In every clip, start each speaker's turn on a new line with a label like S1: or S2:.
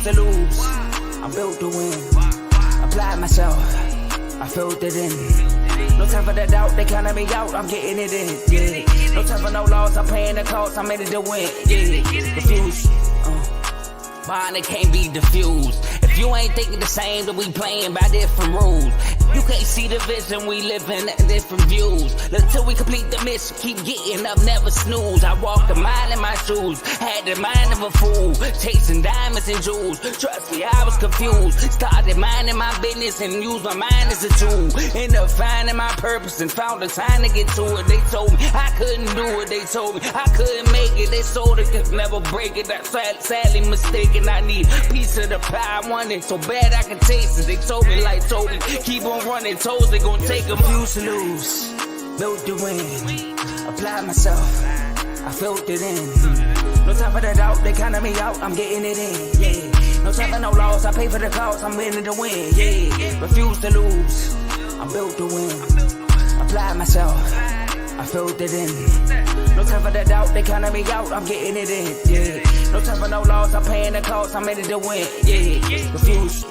S1: to lose. I'm built to win. Applied myself. I filled it in. No time for the doubt. They counted me out. I'm getting it in. Yeah. No time for no loss. I'm paying the cost. I'm in it to win. Yeah. Refuse. Mine, it can't be diffused. If you ain't thinking the same, then we playing by different rules. You can't see the vision, we living at different views. Until we complete the mission, keep getting up, never snooze. I walked a mile in my shoes, had the mind of a fool, chasing diamonds and jewels. Trust me, I was confused. Started minding my business and used my mind as a tool. Ended up finding my purpose and found the time to get to it. They told me I couldn't do it. They told me I couldn't make it. They sold it, could never break it. That's sadly mistaken. I need a piece of the pie. I want it so bad I can taste it. They told me like told me, keep on running toes, they gon' take them. Refuse to lose, built to win. Apply myself, I filled it in. No time for the doubt, they counted me out, I'm getting it in. Yeah, no time for no loss, I pay for the cost, I'm winning to win. Yeah, refuse to lose, I'm built to win. Apply myself, I filled it in. No time for the doubt, they counted me out, I'm getting it in. Yeah, no time for no loss, I'm paying the cost, I'm in it to win. Yeah, refuse.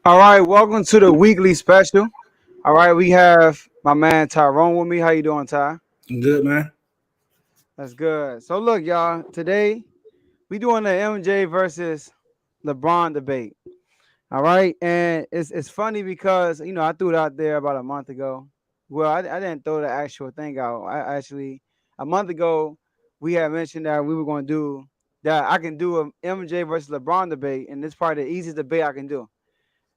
S2: All right, welcome to the weekly special. All right, we have my man Tyrone with me. How you doing, Ty?
S3: I'm good, man.
S2: That's good. So look, y'all, today we doing the MJ versus LeBron debate. All right, and it's funny because I threw it out there about a month ago. Well, I didn't throw the actual thing out. I actually a month ago we had mentioned that we were going to do that. I can do a MJ versus LeBron debate, and it's probably the easiest debate I can do.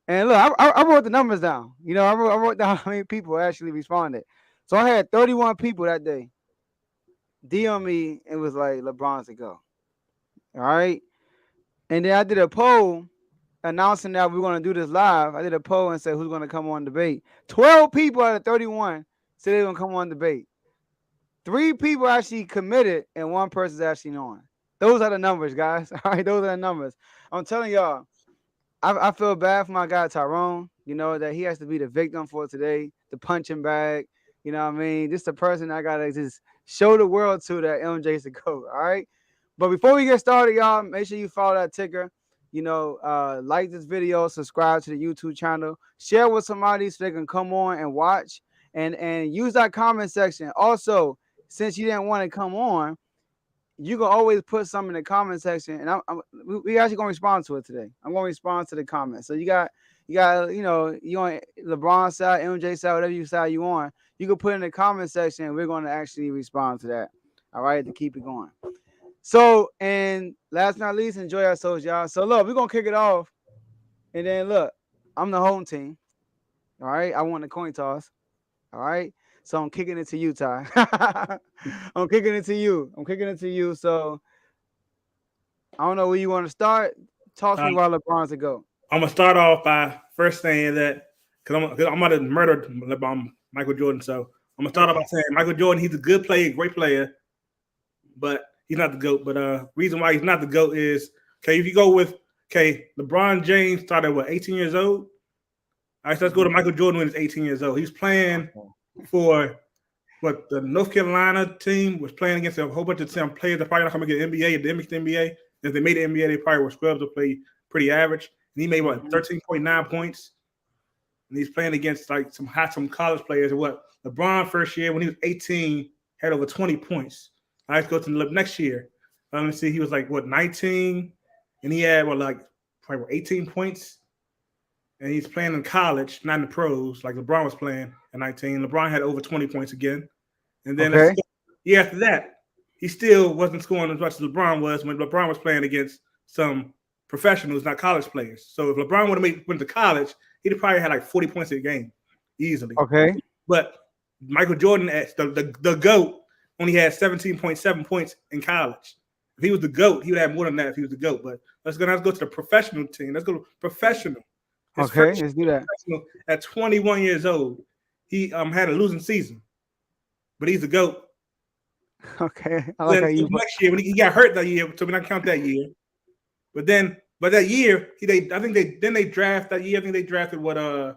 S2: And look, I wrote the numbers down. I wrote down how many people actually responded. So I had 31 people that day DM me and was like, LeBron's to go. All right. And then I did a poll announcing that we are going to do this live. I did a poll and said who's going to come on debate. 12 people out of 31 said they're going to come on debate. 3 people actually committed and 1 person's actually on. Those are the numbers, guys. All right. Those are the numbers. I'm telling y'all. I feel bad for my guy Tyrone, that he has to be the victim for today, the punching bag, you know what I mean? Just the person I got to just show the world to that MJ's the GOAT, all right? But before we get started, y'all, make sure you follow that ticker, like this video, subscribe to the YouTube channel, share with somebody so they can come on and watch, and use that comment section. Also, since you didn't want to come on, you can always put something in the comment section, and we actually gonna respond to it today. I'm gonna respond to the comments. So you got you on LeBron side, MJ side, whatever side you on, you can put in the comment section, and we're gonna actually respond to that. All right, to keep it going. So, and last but not least, enjoy ourselves, y'all. So look, we're gonna kick it off, and then look, I'm the home team. All right, I won the coin toss. All right. So I'm kicking it to you, Ty. I'm kicking it to you. So I don't know where you want to start. Talk to me while LeBron's to go.
S3: I'm gonna start off by first saying that because I'm about to murder Michael Jordan. So I'm gonna start off by saying Michael Jordan, he's a good player, great player, but he's not the GOAT. But reason why he's not the GOAT is if you go with LeBron James started at 18 years old. All right, so let's go to Michael Jordan when he's 18 years old. He's playing for the North Carolina team was playing against a whole bunch of players that probably not going to get NBA, the NBA. If they made the NBA, they probably were scrubs to play pretty average. And he made 13.9 points. And he's playing against some college players. And LeBron first year when he was 18 had over 20 points. Let's go to the next year. Let me see, he was 19, and he had probably 18 points. And he's playing in college, not in the pros, like LeBron was playing at 19. LeBron had over 20 points again. And then year after that, he still wasn't scoring as much as LeBron was when LeBron was playing against some professionals, not college players. So if LeBron would have went to college, he'd have probably had 40 points a game easily.
S2: Okay. But
S3: Michael Jordan, the GOAT, only had 17.7 points in college. If he was the GOAT, he would have more than that if he was the GOAT. But let's go to the professional team. Let's go to professional.
S2: Let's do that.
S3: At 21 years old, he had a losing season, but he's a GOAT.
S2: Okay, I like how you.
S3: Next year when he got hurt that year, so we don't count that year. But that year, they draft that year. I think they drafted I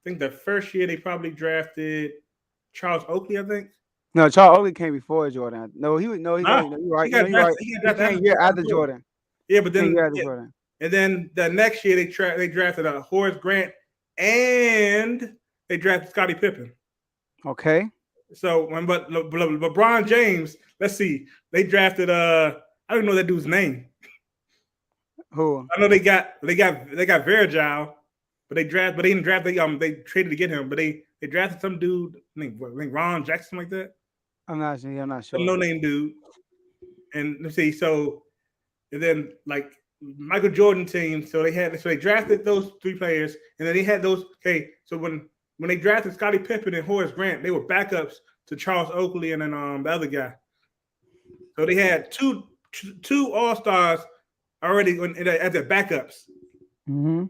S3: think the first year they probably drafted Charles Oakley. I think
S2: No, Charles Oakley came before Jordan. No, he was no,
S3: Nah,
S2: no, you're right.
S3: he
S2: No,
S3: got
S2: you're right.
S3: drafted. He got
S2: He
S3: drafted
S2: came year after Jordan.
S3: Yeah, but then
S2: Year after Jordan.
S3: and then the next year they drafted Horace Grant and they drafted Scottie Pippen.
S2: Okay.
S3: So when LeBron James, let's see, they drafted I don't know that dude's name.
S2: Who?
S3: I know they got Vergil, but they didn't draft they traded to get him, but they drafted some dude named Ron Jackson like that.
S2: I'm not sure.
S3: Some no name dude. And let's see, so and then like Michael Jordan team, so they drafted those three players, and then they had those. Okay, so when they drafted Scottie Pippen and Horace Grant, they were backups to Charles Oakley and then the other guy. So they had two All-Stars already as their backups.
S2: Mm-hmm.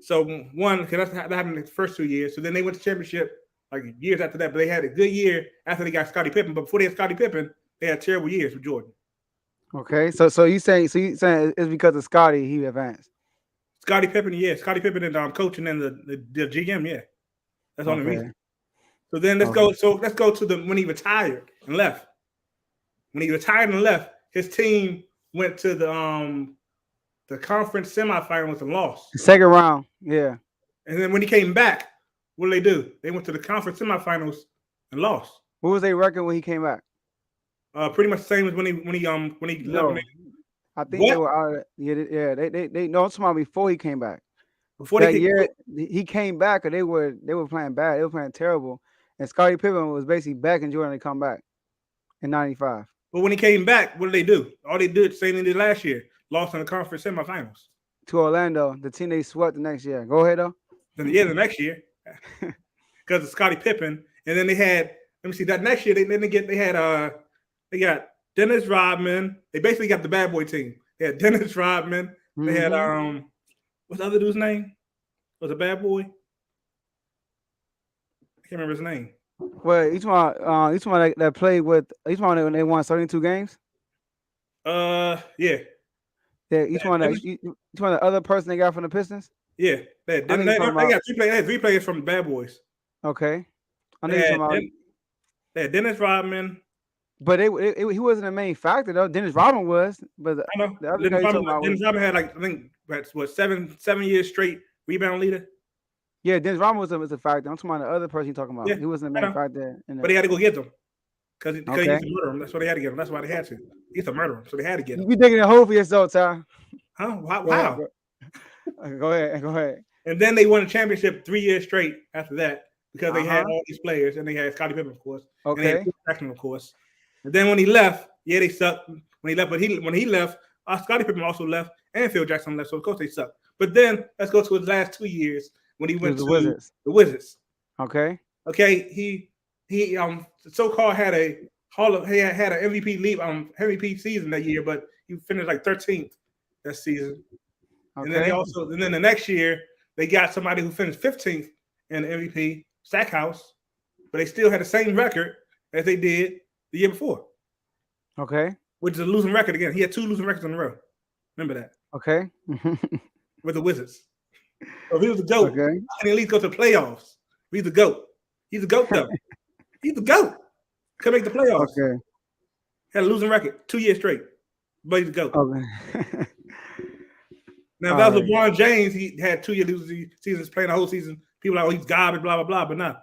S3: So one, because that happened in the first 2 years. So then they went to championship like years after that, but they had a good year after they got Scottie Pippen. But before they had Scottie Pippen, they had terrible years with Jordan.
S2: Okay, so you saying it's because of Scottie he advanced.
S3: Scottie Pippen, yeah, Scottie Pippen and coaching and the GM, yeah, that's the only reason. So then let's go to the when he retired and left. When he retired and left, his team went to the conference semifinals and lost.
S2: Second round, yeah.
S3: And then when he came back, what did they do? They went to the conference semifinals and lost.
S2: What was their record when he came back?
S3: Pretty much the same as when he left.
S2: I think they were out. They no, I'm talking about before he came back.
S3: Before
S2: that year, he came back, and they were playing bad. They were playing terrible. And Scottie Pippen was basically back in Jordan to come back in '95.
S3: But when he came back, what did they do? All they did, same thing they did last year, lost in the conference semifinals
S2: to Orlando, the team they swept the next year. Go ahead though.
S3: The next year, because of Scottie Pippen, and then they had. Let me see that next year they got Dennis Rodman. They basically got the bad boy team. They had Dennis Rodman. They had what's the other dude's name? Was a bad boy? I can't remember his name.
S2: Well, each one that played with each one when they won 32 games.
S3: Yeah.
S2: Yeah, each one the other person they got from the Pistons.
S3: Yeah, they got three players from the Bad Boys.
S2: Okay, I know
S3: they had Dennis Rodman.
S2: But he wasn't the main factor though. Dennis Rodman was, but
S3: I know the other Dennis Rodman had like I think what 7 years straight rebound leader.
S2: Yeah, Dennis Rodman was a factor. I'm talking about the other person you're talking about. Yeah, he wasn't the main factor.
S3: But they had to go get them because he used to murder him. That's why they had to get him. That's why they had to. He used to murder him, so they had to get him.
S2: You digging a hole for yourself, Ty.
S3: Huh? Wow.
S2: Go ahead.
S3: And then they won a championship 3 years straight after that because they had all these players and they had Scottie Pippen, of course.
S2: Okay.
S3: And they had Jackson, of course. And then when he left, they sucked. When he left, but when he left, Scottie Pippen also left, and Phil Jackson left, so of course they sucked. But then let's go to his last 2 years when he went to the Wizards.
S2: Okay.
S3: He so-called had an MVP season that year, but he finished like 13th that season. Okay. And then the next year they got somebody who finished 15th in the MVP, Stackhouse, but they still had the same record as they did the year before.
S2: Okay.
S3: Which is a losing record again. He had 2 losing records in a row. Remember that.
S2: Okay.
S3: With the Wizards. So he was the GOAT. Okay. And at least go to the playoffs. He's the GOAT. He's the GOAT though. He's the GOAT. Could make the playoffs.
S2: Okay.
S3: Had a losing record 2 years straight. But he's the GOAT.
S2: Okay.
S3: Now, if that was LeBron James, he had 2 year losing seasons playing the whole season. People are like, oh, he's garbage, blah, blah, blah. But nah.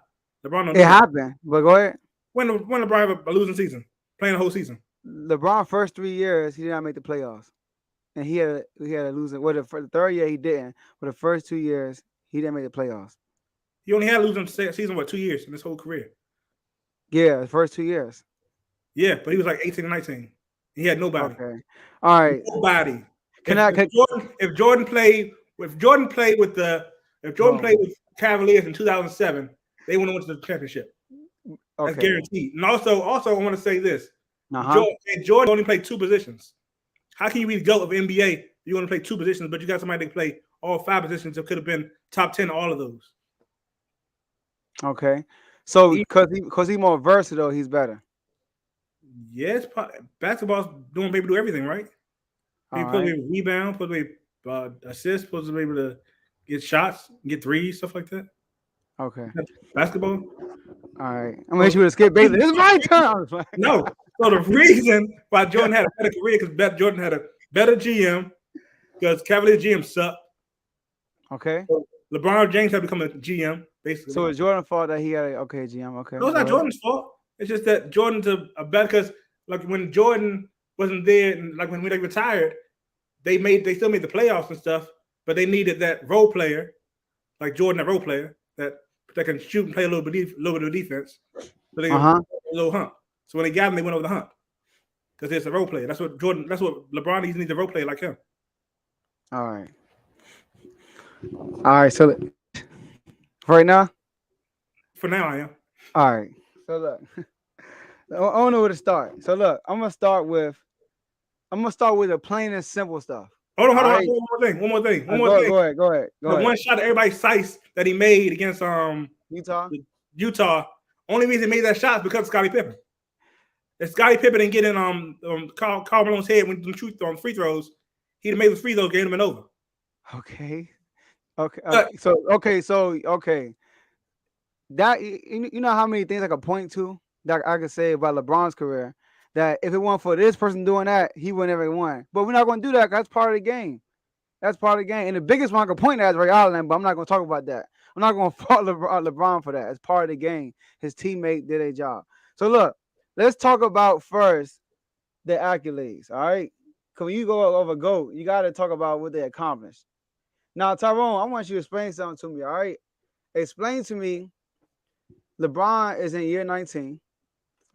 S3: LeBron don't.
S2: It happened. But go ahead.
S3: When LeBron have a losing season? Playing the whole season.
S2: LeBron first 3 years, he did not make the playoffs. And he had a losing. Well, for the third year, he didn't. But the first 2 years, he didn't make the playoffs.
S3: He only had a losing season, 2 years in his whole career?
S2: Yeah, the first 2 years.
S3: Yeah, but he was like 18 and 19. He had nobody.
S2: Okay. All right.
S3: Nobody. If Jordan played with Cavaliers in 2007, they would have went to the championship. Okay. That's guaranteed. And also, I want to say this: Jordan only played 2 positions. How can you be the GOAT of NBA? You want to play 2 positions, but you got somebody that play all 5 positions that could have been top 10 all of those.
S2: Okay, so because he's more versatile, he's better.
S3: Yes, basketball's doing able to do everything, right? He's supposed to be rebound, supposed to be assist, supposed to be able to get shots, get threes, stuff like that.
S2: Okay.
S3: Basketball.
S2: All right. I'm gonna hit you with a skip Bayless. It's my turn.
S3: No. So the reason why Jordan had a better career because Jordan had a better GM because Cavaliers GM sucked.
S2: Okay.
S3: So LeBron James had become a GM basically.
S2: So it's Jordan's fault that he had a GM. Okay.
S3: No, it's not Jordan's fault. It's just that Jordan's a better because like when Jordan wasn't there and like when they retired, they still made the playoffs and stuff, but they needed that role player, like Jordan, a role player that can shoot and play a little bit of defense. So they a little hump. So when they got him, they went over the hump because it's a role player. That's what LeBron needs a role player like him.
S2: All right. So right now,
S3: for now, I am.
S2: All right. So look, I don't know where to start. So look, I'm gonna start with the plain and simple stuff.
S3: Hold on. One more thing.
S2: Go ahead.
S3: One shot that everybody cites that he made against
S2: Utah.
S3: Only reason he made that shot is because of Scottie Pippen. If Scottie Pippen didn't get in Karl Malone's head when he shoot on free throws, he'd have made the free throws, game him and over.
S2: Okay. That you know how many things I could point to that I could say about LeBron's career. That if it weren't for this person doing that, he would never won. But we're not going to do that. That's part of the game. And the biggest one I can point at is Ray Allen, but I'm not going to talk about that. I'm not going to fault LeBron for that. It's part of the game. His teammate did a job. So look, let's talk about first the accolades. All right, because when you go over GOAT, you got to talk about what they accomplished. Now, Tyrone, I want you to explain something to me. All right, explain to me. LeBron is in year 19.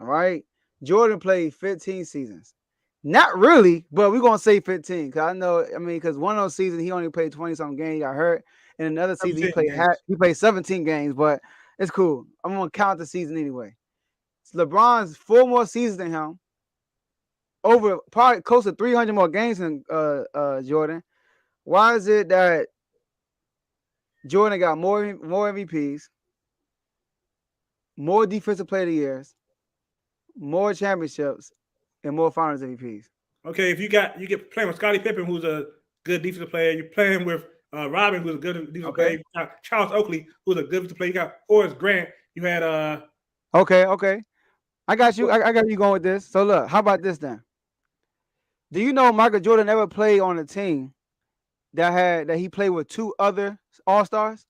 S2: All right. Jordan played 15 seasons. Not really, but we're going to say 15 because one of those seasons he only played 20-something games, he got hurt. And another season he played 17 games, but it's cool. I'm going to count the season anyway. LeBron's 4 more seasons than him, over probably close to 300 more games than Jordan. Why is it that Jordan got more MVPs, more defensive player of the years, more championships, and more finals MVPs?
S3: Okay, if you get playing with Scottie Pippen, who's a good defensive player, you're playing with Robin, who's a good defensive player. You got Charles Oakley, who's a good defensive player. You got Horace Grant. You had
S2: Okay. I got you. I got you going with this. So look, how about this then? Do you know Michael Jordan never played on a team that he played with 2 other All-Stars?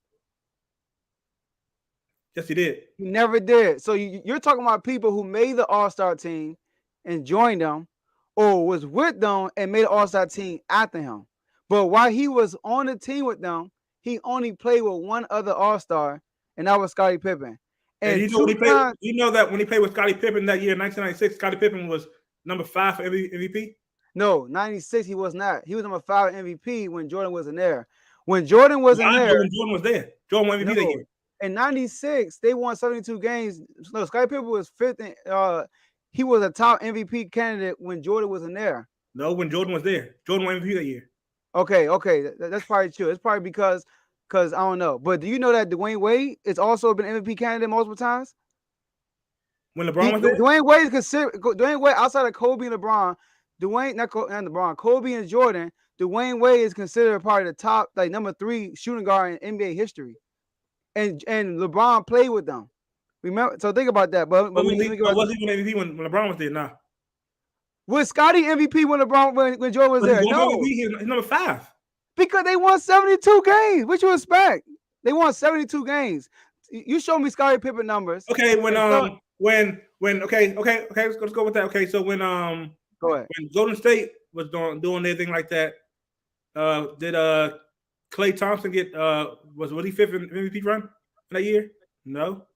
S3: Yes, he did.
S2: He never did. So you're talking about people who made the All-Star team and joined them, or was with them and made an All-Star team after him. But while he was on the team with them, he only played with 1 other All-Star, and that was Scottie Pippen. And
S3: you know that when he played with Scottie Pippen that year, 1996, Scottie Pippen was number 5 for MVP?
S2: No, 96 he was not. He was number 5 MVP when Jordan wasn't there. When Jordan wasn't there.
S3: When Jordan was there. Jordan won MVP that year.
S2: In 96, they won 72 games. No, Scottie Pippen was 5th. He was a top MVP candidate when Jordan wasn't there.
S3: No, when Jordan was there. Jordan won MVP that year.
S2: Okay. That's probably true. It's probably because I don't know. But do you know that Dwayne Wade has also been MVP candidate multiple times?
S3: When LeBron was there?
S2: Dwayne Wade is considered. Dwayne Wade, outside of Kobe and LeBron, Kobe and Jordan, Dwayne Wade is considered part of the top, like number 3 shooting guard in NBA history. And LeBron played with them. Remember? So think about that. But
S3: was he MVP when LeBron was there? Nah.
S2: Was Scottie MVP when Jordan was there? No.
S3: He's number 5.
S2: Because they won 72 games. What you expect? They won 72 games. You show me Scottie Pippen numbers.
S3: Okay, let's go with that. Okay, so when
S2: go ahead.
S3: When Golden State was doing their thing like that, did Klay Thompson get was he 5th in MVP run that year? No.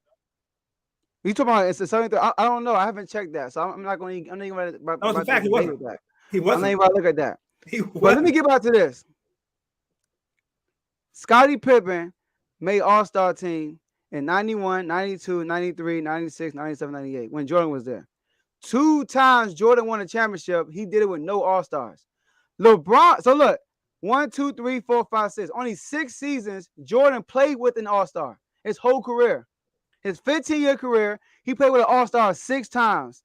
S2: You talking about it's a 73? I don't know. I haven't checked that, so I'm not going to. I'm not even.
S3: That was a fact. He wasn't.
S2: I'm not even about to look at that. But let me get back to this. Scottie Pippen made All-Star team in 91, 92, 93, 96, 97, 98 when Jordan was there. 2 times Jordan won a championship. He did it with no All-Stars. LeBron. So look, 1, 2, 3, 4, 5, 6. Only 6 seasons Jordan played with an All-Star. His whole career. His 15-year career, he played with an All-Star 6 times.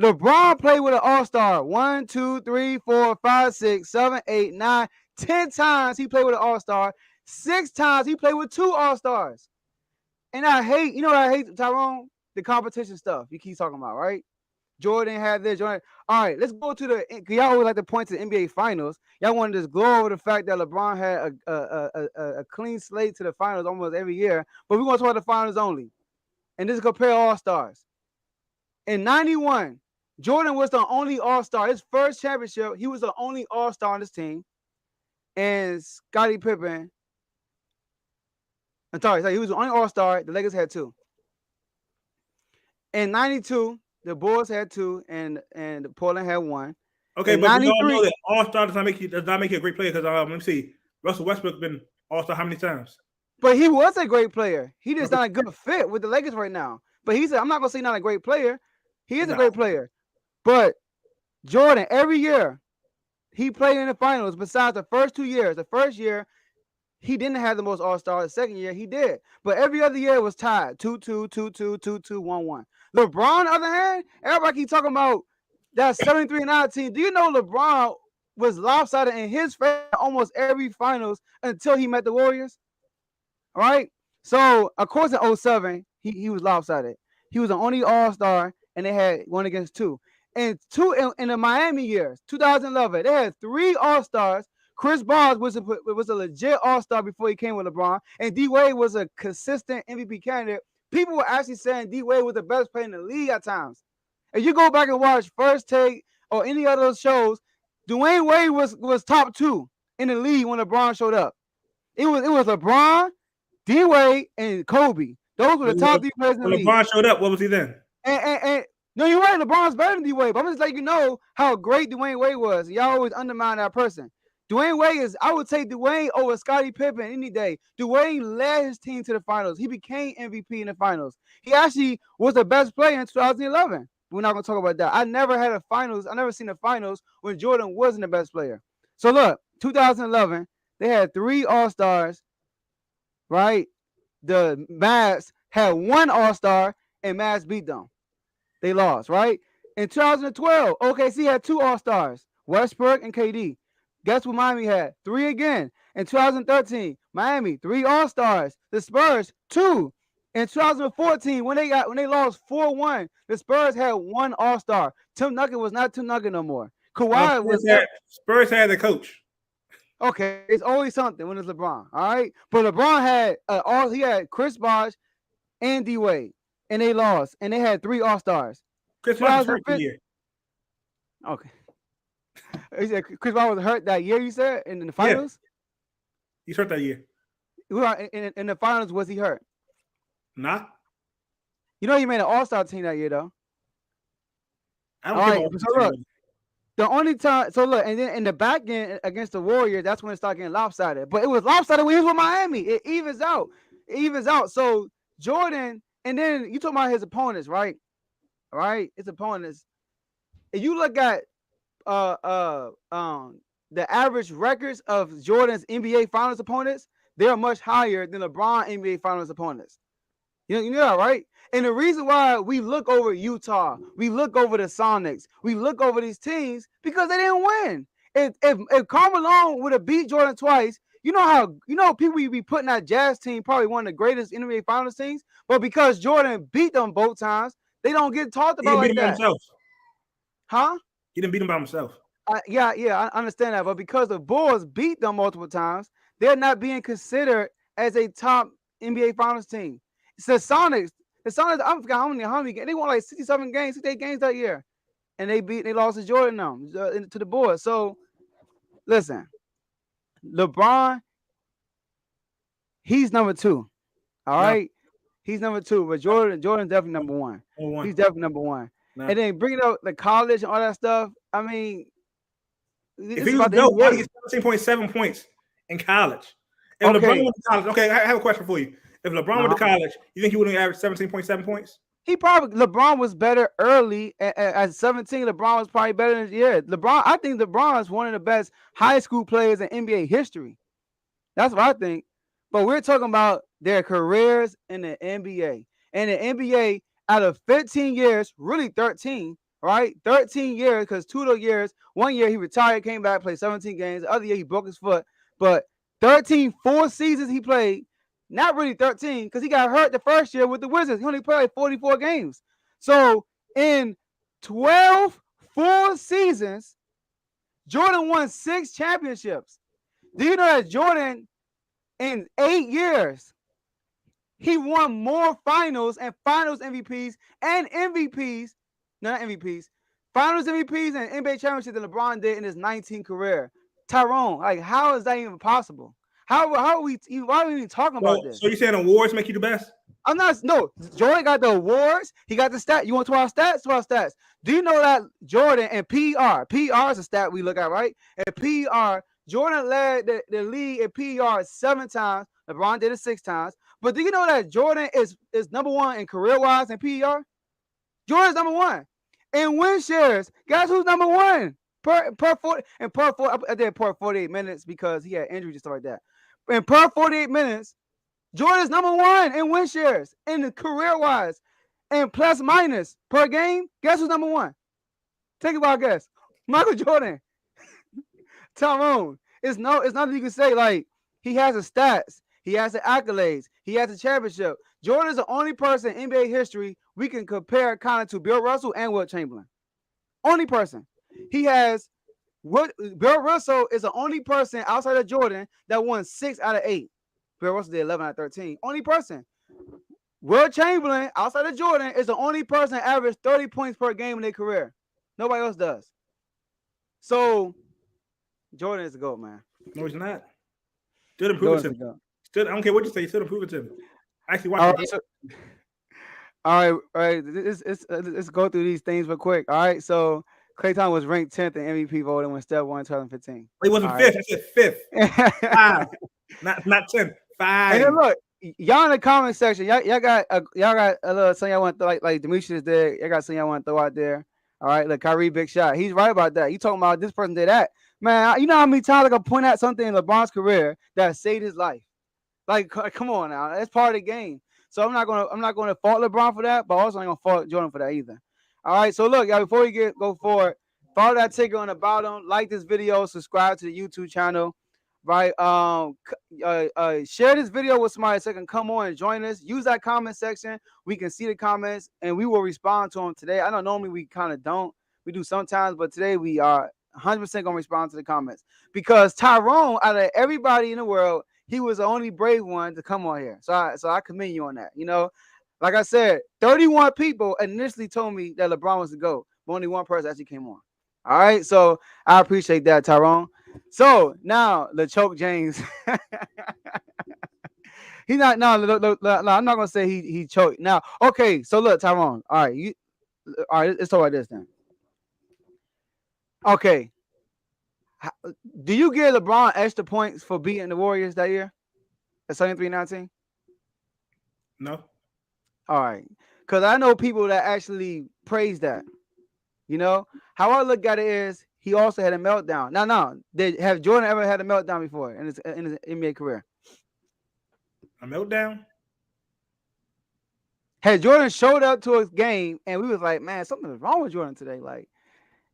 S2: LeBron played with an All-Star 1, 2, 3, 4, 5, 6, 7, 8, 9, 10 times he played with an All-Star. 6 times he played with 2 All-Stars. And I hate, you know what I hate, Tyrone? The competition stuff you keep talking about, right? Jordan had this. Jordan. All right, let's go to y'all always like to point to the NBA Finals. Y'all want to just glow over the fact that LeBron had a clean slate to the finals almost every year, but we're going to talk about the finals only. And this compare All-Stars. In 91, Jordan was the only All-Star. His first championship, he was the only All-Star on this team. And Scottie Pippen, I'm sorry, he was the only All-Star. The Lakers had 2. In 92, the Bulls had 2, and Portland had 1.
S3: Okay, but we all know that All-Star does not make you a great player because let me see, Russell Westbrook's been All-Star how many times?
S2: But he was a great player. He just not a good fit with the Lakers right now. But I'm not gonna say not a great player. He is a great player. But Jordan, every year he played in the finals. Besides the first 2 years, the first year he didn't have the most All-Stars. The second year he did. But every other year it was tied 2-2, 2-2, 2-2, 1-1. LeBron, on the other hand, everybody keep talking about that 73-19. Do you know LeBron was lopsided in his favor almost every finals until he met the Warriors? All right. So of course in 07, he was lopsided. He was the only All-Star, and they had 1 against 2. And in the Miami years, 2011, they had 3 All-Stars. Chris Bosh was a legit All-Star before he came with LeBron, and D Wade was a consistent MVP candidate. People were actually saying D Wade was the best player in the league at times. If you go back and watch First Take or any of those shows, Dwayne Wade was top 2 in the league when LeBron showed up. It was LeBron, D Wade, and Kobe. Those were the top 3 players in the league.
S3: When LeBron showed up, what was he then?
S2: And no, you're right. LeBron's better than D Wade. But I'm just letting you know how great Dwayne Wade was. Y'all always undermine that person. Dwayne Wade I would take Dwayne over Scottie Pippen any day. Dwayne led his team to the finals. He became MVP in the finals. He actually was the best player in 2011. We're not going to talk about that. I never seen the finals when Jordan wasn't the best player. So look, 2011, they had 3 All-Stars, right? The Mavs had 1 All-Star, and Mavs beat them. They lost, right? In 2012, OKC had 2 All-Stars, Westbrook and KD. Guess what Miami had? 3 again. In 2013, Miami, 3 All-Stars. The Spurs, 2. In 2014, when they lost 4-1, the Spurs had 1 All-Star. Tim Duncan was not Tim Duncan no more. Kawhi
S3: Spurs had the coach.
S2: Okay, it's always something when it's LeBron, all right? But LeBron had he had Chris Bosh and D Wade, and they lost, and they had 3 All-Stars.
S3: Chris Bosh was hurt that year.
S2: Okay. You said Chris Bosh was hurt that year, you said, in the finals?
S3: Yeah. He's hurt that year.
S2: In the finals, was he hurt?
S3: Nah.
S2: You know he made an All-Star team that year, though.
S3: I don't care about
S2: so look, the only time, so look, and then in the back end against the Warriors, that's when it started getting lopsided. But it was lopsided when he was with Miami. It evens out. So Jordan, and then you talk about his opponents, right? All right, his opponents. If you look at the average records of Jordan's NBA Finals opponents, they are much higher than LeBron NBA Finals opponents. You know that, right? And the reason why we look over Utah, we look over the Sonics, we look over these teams because they didn't win. If Karl Malone would have beat Jordan twice, people be putting that Jazz team probably one of the greatest NBA Finals teams, but because Jordan beat them both times, they don't get talked about like that. Huh?
S3: He didn't beat them by himself.
S2: Yeah, I understand that, but because the Bulls beat them multiple times, they're not being considered as a top NBA Finals team. It's the Sonics, I forgot how many games. They won like 67 games, 68 games that year. And they lost to Jordan to the Bulls. So listen, LeBron, he's number 2. All right. He's number 2, but Jordan's definitely number 1. He's definitely number 1. No. And then bringing up the college and all that stuff, I mean,
S3: if he was dope, why did he get 17.7 points in college? If LeBron went to college, okay, I have a question for you. If LeBron went to college, you think he would have averaged 17.7 points?
S2: LeBron was better early at 17. LeBron was probably better than I think LeBron is one of the best high school players in NBA history. That's what I think. But we're talking about their careers in the NBA. And the NBA, out of 15 years, really 13, right? 13 years, because 2 of those years, 1 year he retired, came back, played 17 games. The other year he broke his foot. But 4 seasons he played, not really 13 because he got hurt the first year with the Wizards. He only played like 44 games. So in 12 full seasons, Jordan won 6 championships. Do you know that Jordan, in 8 years, he won more finals and finals MVPs and MVPs, no, not MVPs, finals MVPs and NBA championships than LeBron did in his 19 career? Tyrone, like, how is that even possible? Why are we even talking about this?
S3: So you saying awards make you the best?
S2: I'm not. No, Jordan got the awards. He got the stats. You want 12 stats? 12 stats. Do you know that Jordan and PR is a stat we look at, right? And PR, Jordan led the league in PR 7 times. LeBron did it 6 times. But do you know that Jordan is number 1 in career-wise in PR? Jordan's number 1 in win shares. Guess who's number 1 per 40 and per 4? I did per 48 minutes because he had injuries and stuff like that. And per 48 minutes, Jordan's number 1 in win shares in the career-wise and plus minus per game. Guess who's number 1? Take a wild guess. Michael Jordan. Tyrone. It's nothing you can say. Like, he has the stats. He has the accolades. He has the championship. Jordan is the only person in NBA history we can compare kind of to Bill Russell and Wilt Chamberlain. Only person. He has Bill Russell is the only person outside of Jordan that won 6 out of 8. Bill Russell did 11 out of 13. Only person. Wilt Chamberlain, outside of Jordan, is the only person that averaged 30 points per game in their career. Nobody else does. So, Jordan is the GOAT, man.
S3: No, he's not. Still improve it to me. Still, I don't care what you say. Still improve it to me. Actually, watch it.
S2: All right. Let's go through these things real quick. All right. So, Klay Thompson was ranked 10th in MVP voting when Steph won 2015.
S3: He wasn't 5th. I said 5th. 5. Not 10. 5.
S2: And then look, y'all in the comment section, y'all got a little something y'all want to throw, like Demetrius did. Y'all got something y'all want to throw out there. All right, look, Kyrie, big shot. He's right about that. You talking about this person did that, man? You know how many times I can point out something in LeBron's career that saved his life? Like, come on now, that's part of the game. So I'm not gonna fault LeBron for that, but I also ain't gonna fault Jordan for that either. All right, so look, y'all, before we go forward, follow that ticker on the bottom, like this video, subscribe to the YouTube channel. Right, share this video with somebody so they can come on and join us. Use that comment section. We can see the comments and we will respond to them today. I know normally we kind of don't. We do sometimes, but today we are 100% gonna respond to the comments because Tyrone, out of everybody in the world, he was the only brave one to come on here. So I commend you on that. You know, like I said, 31 people initially told me that LeBron was the GOAT, but only one person actually came on. All right, so I appreciate that, Tyrone. So now LeChoke James, he's not. No, I'm not gonna say he choked. Now, okay. So look, Tyrone. All right, let's talk about this then. Okay, do you give LeBron extra points for beating the Warriors that year at 73-19?
S3: No.
S2: All right, because I know people that actually praise that. You know how I look at it is. He also had a meltdown. Now, have Jordan ever had a meltdown before in his NBA career?
S3: A meltdown?
S2: Had Jordan showed up to a game and we was like, man, something is wrong with Jordan today. Like,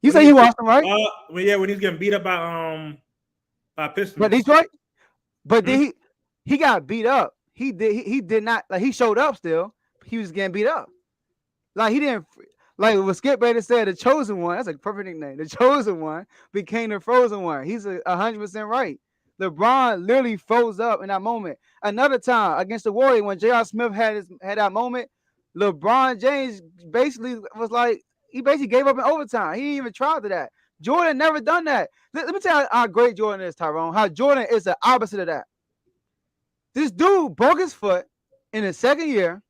S2: you say he watched him, right?
S3: When he's getting beat up by Pistons.
S2: But Detroit? But then he got beat up. He did not, like, he showed up still. He was getting beat up. Like, he didn't. Like what Skip Bader said, the chosen one, that's a perfect nickname. The chosen one became the frozen one. He's 100% right. LeBron literally froze up in that moment. Another time against the Warriors when J.R. Smith had that moment, LeBron James basically was like, he basically gave up in overtime. He didn't even try to that. Jordan never done that. Let me tell you how great Jordan is, Tyrone. How Jordan is the opposite of that. This dude broke his foot in his second year.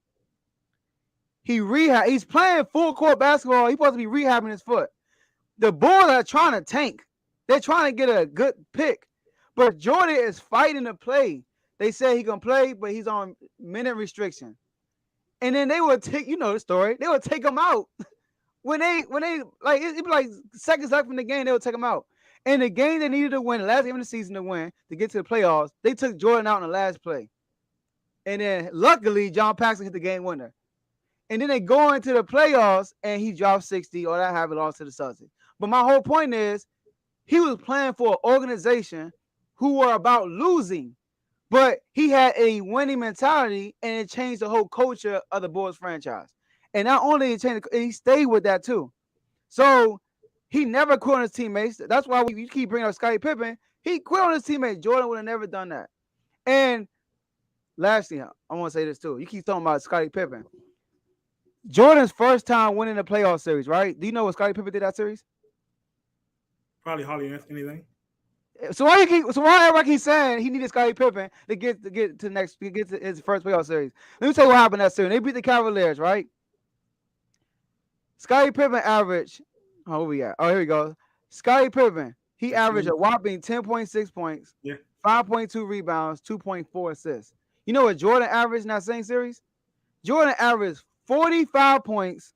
S2: He's playing full court basketball. He's supposed to be rehabbing his foot. The Bulls are trying to tank. They're trying to get a good pick. But Jordan is fighting to play. They say he can play, but he's on minute restriction. And then they would take, you know the story. They would take him out. When they like it'd be like seconds left in the game, they would take him out. And the game they needed to win, the last game of the season to win, to get to the playoffs, they took Jordan out in the last play. And then luckily John Paxson hit the game winner. And then they go into the playoffs and he dropped 60 or that happened lost to the Celtics. But my whole point is he was playing for an organization who were about losing. But he had a winning mentality, and it changed the whole culture of the Bulls franchise. And not only it changed, he stayed with that too. So he never quit on his teammates. That's why you keep bringing up Scottie Pippen. He quit on his teammates. Jordan would have never done that. And lastly, I want to say this too. You keep talking about Scottie Pippen. Jordan's first time winning the playoff series, right? Do you know what Scottie Pippen did that series?
S3: Probably hardly anything.
S2: So why everybody keep saying he needed Scottie Pippen to get to his first playoff series? Let me tell you what happened that series. They beat the Cavaliers, right? Scottie Pippen averaged. Oh, where we at? Oh, here we go. Scottie Pippen. He averaged a whopping 10.6 points, 5.2 rebounds, 2.4 assists. You know what Jordan averaged in that same series? Jordan averaged 45 points,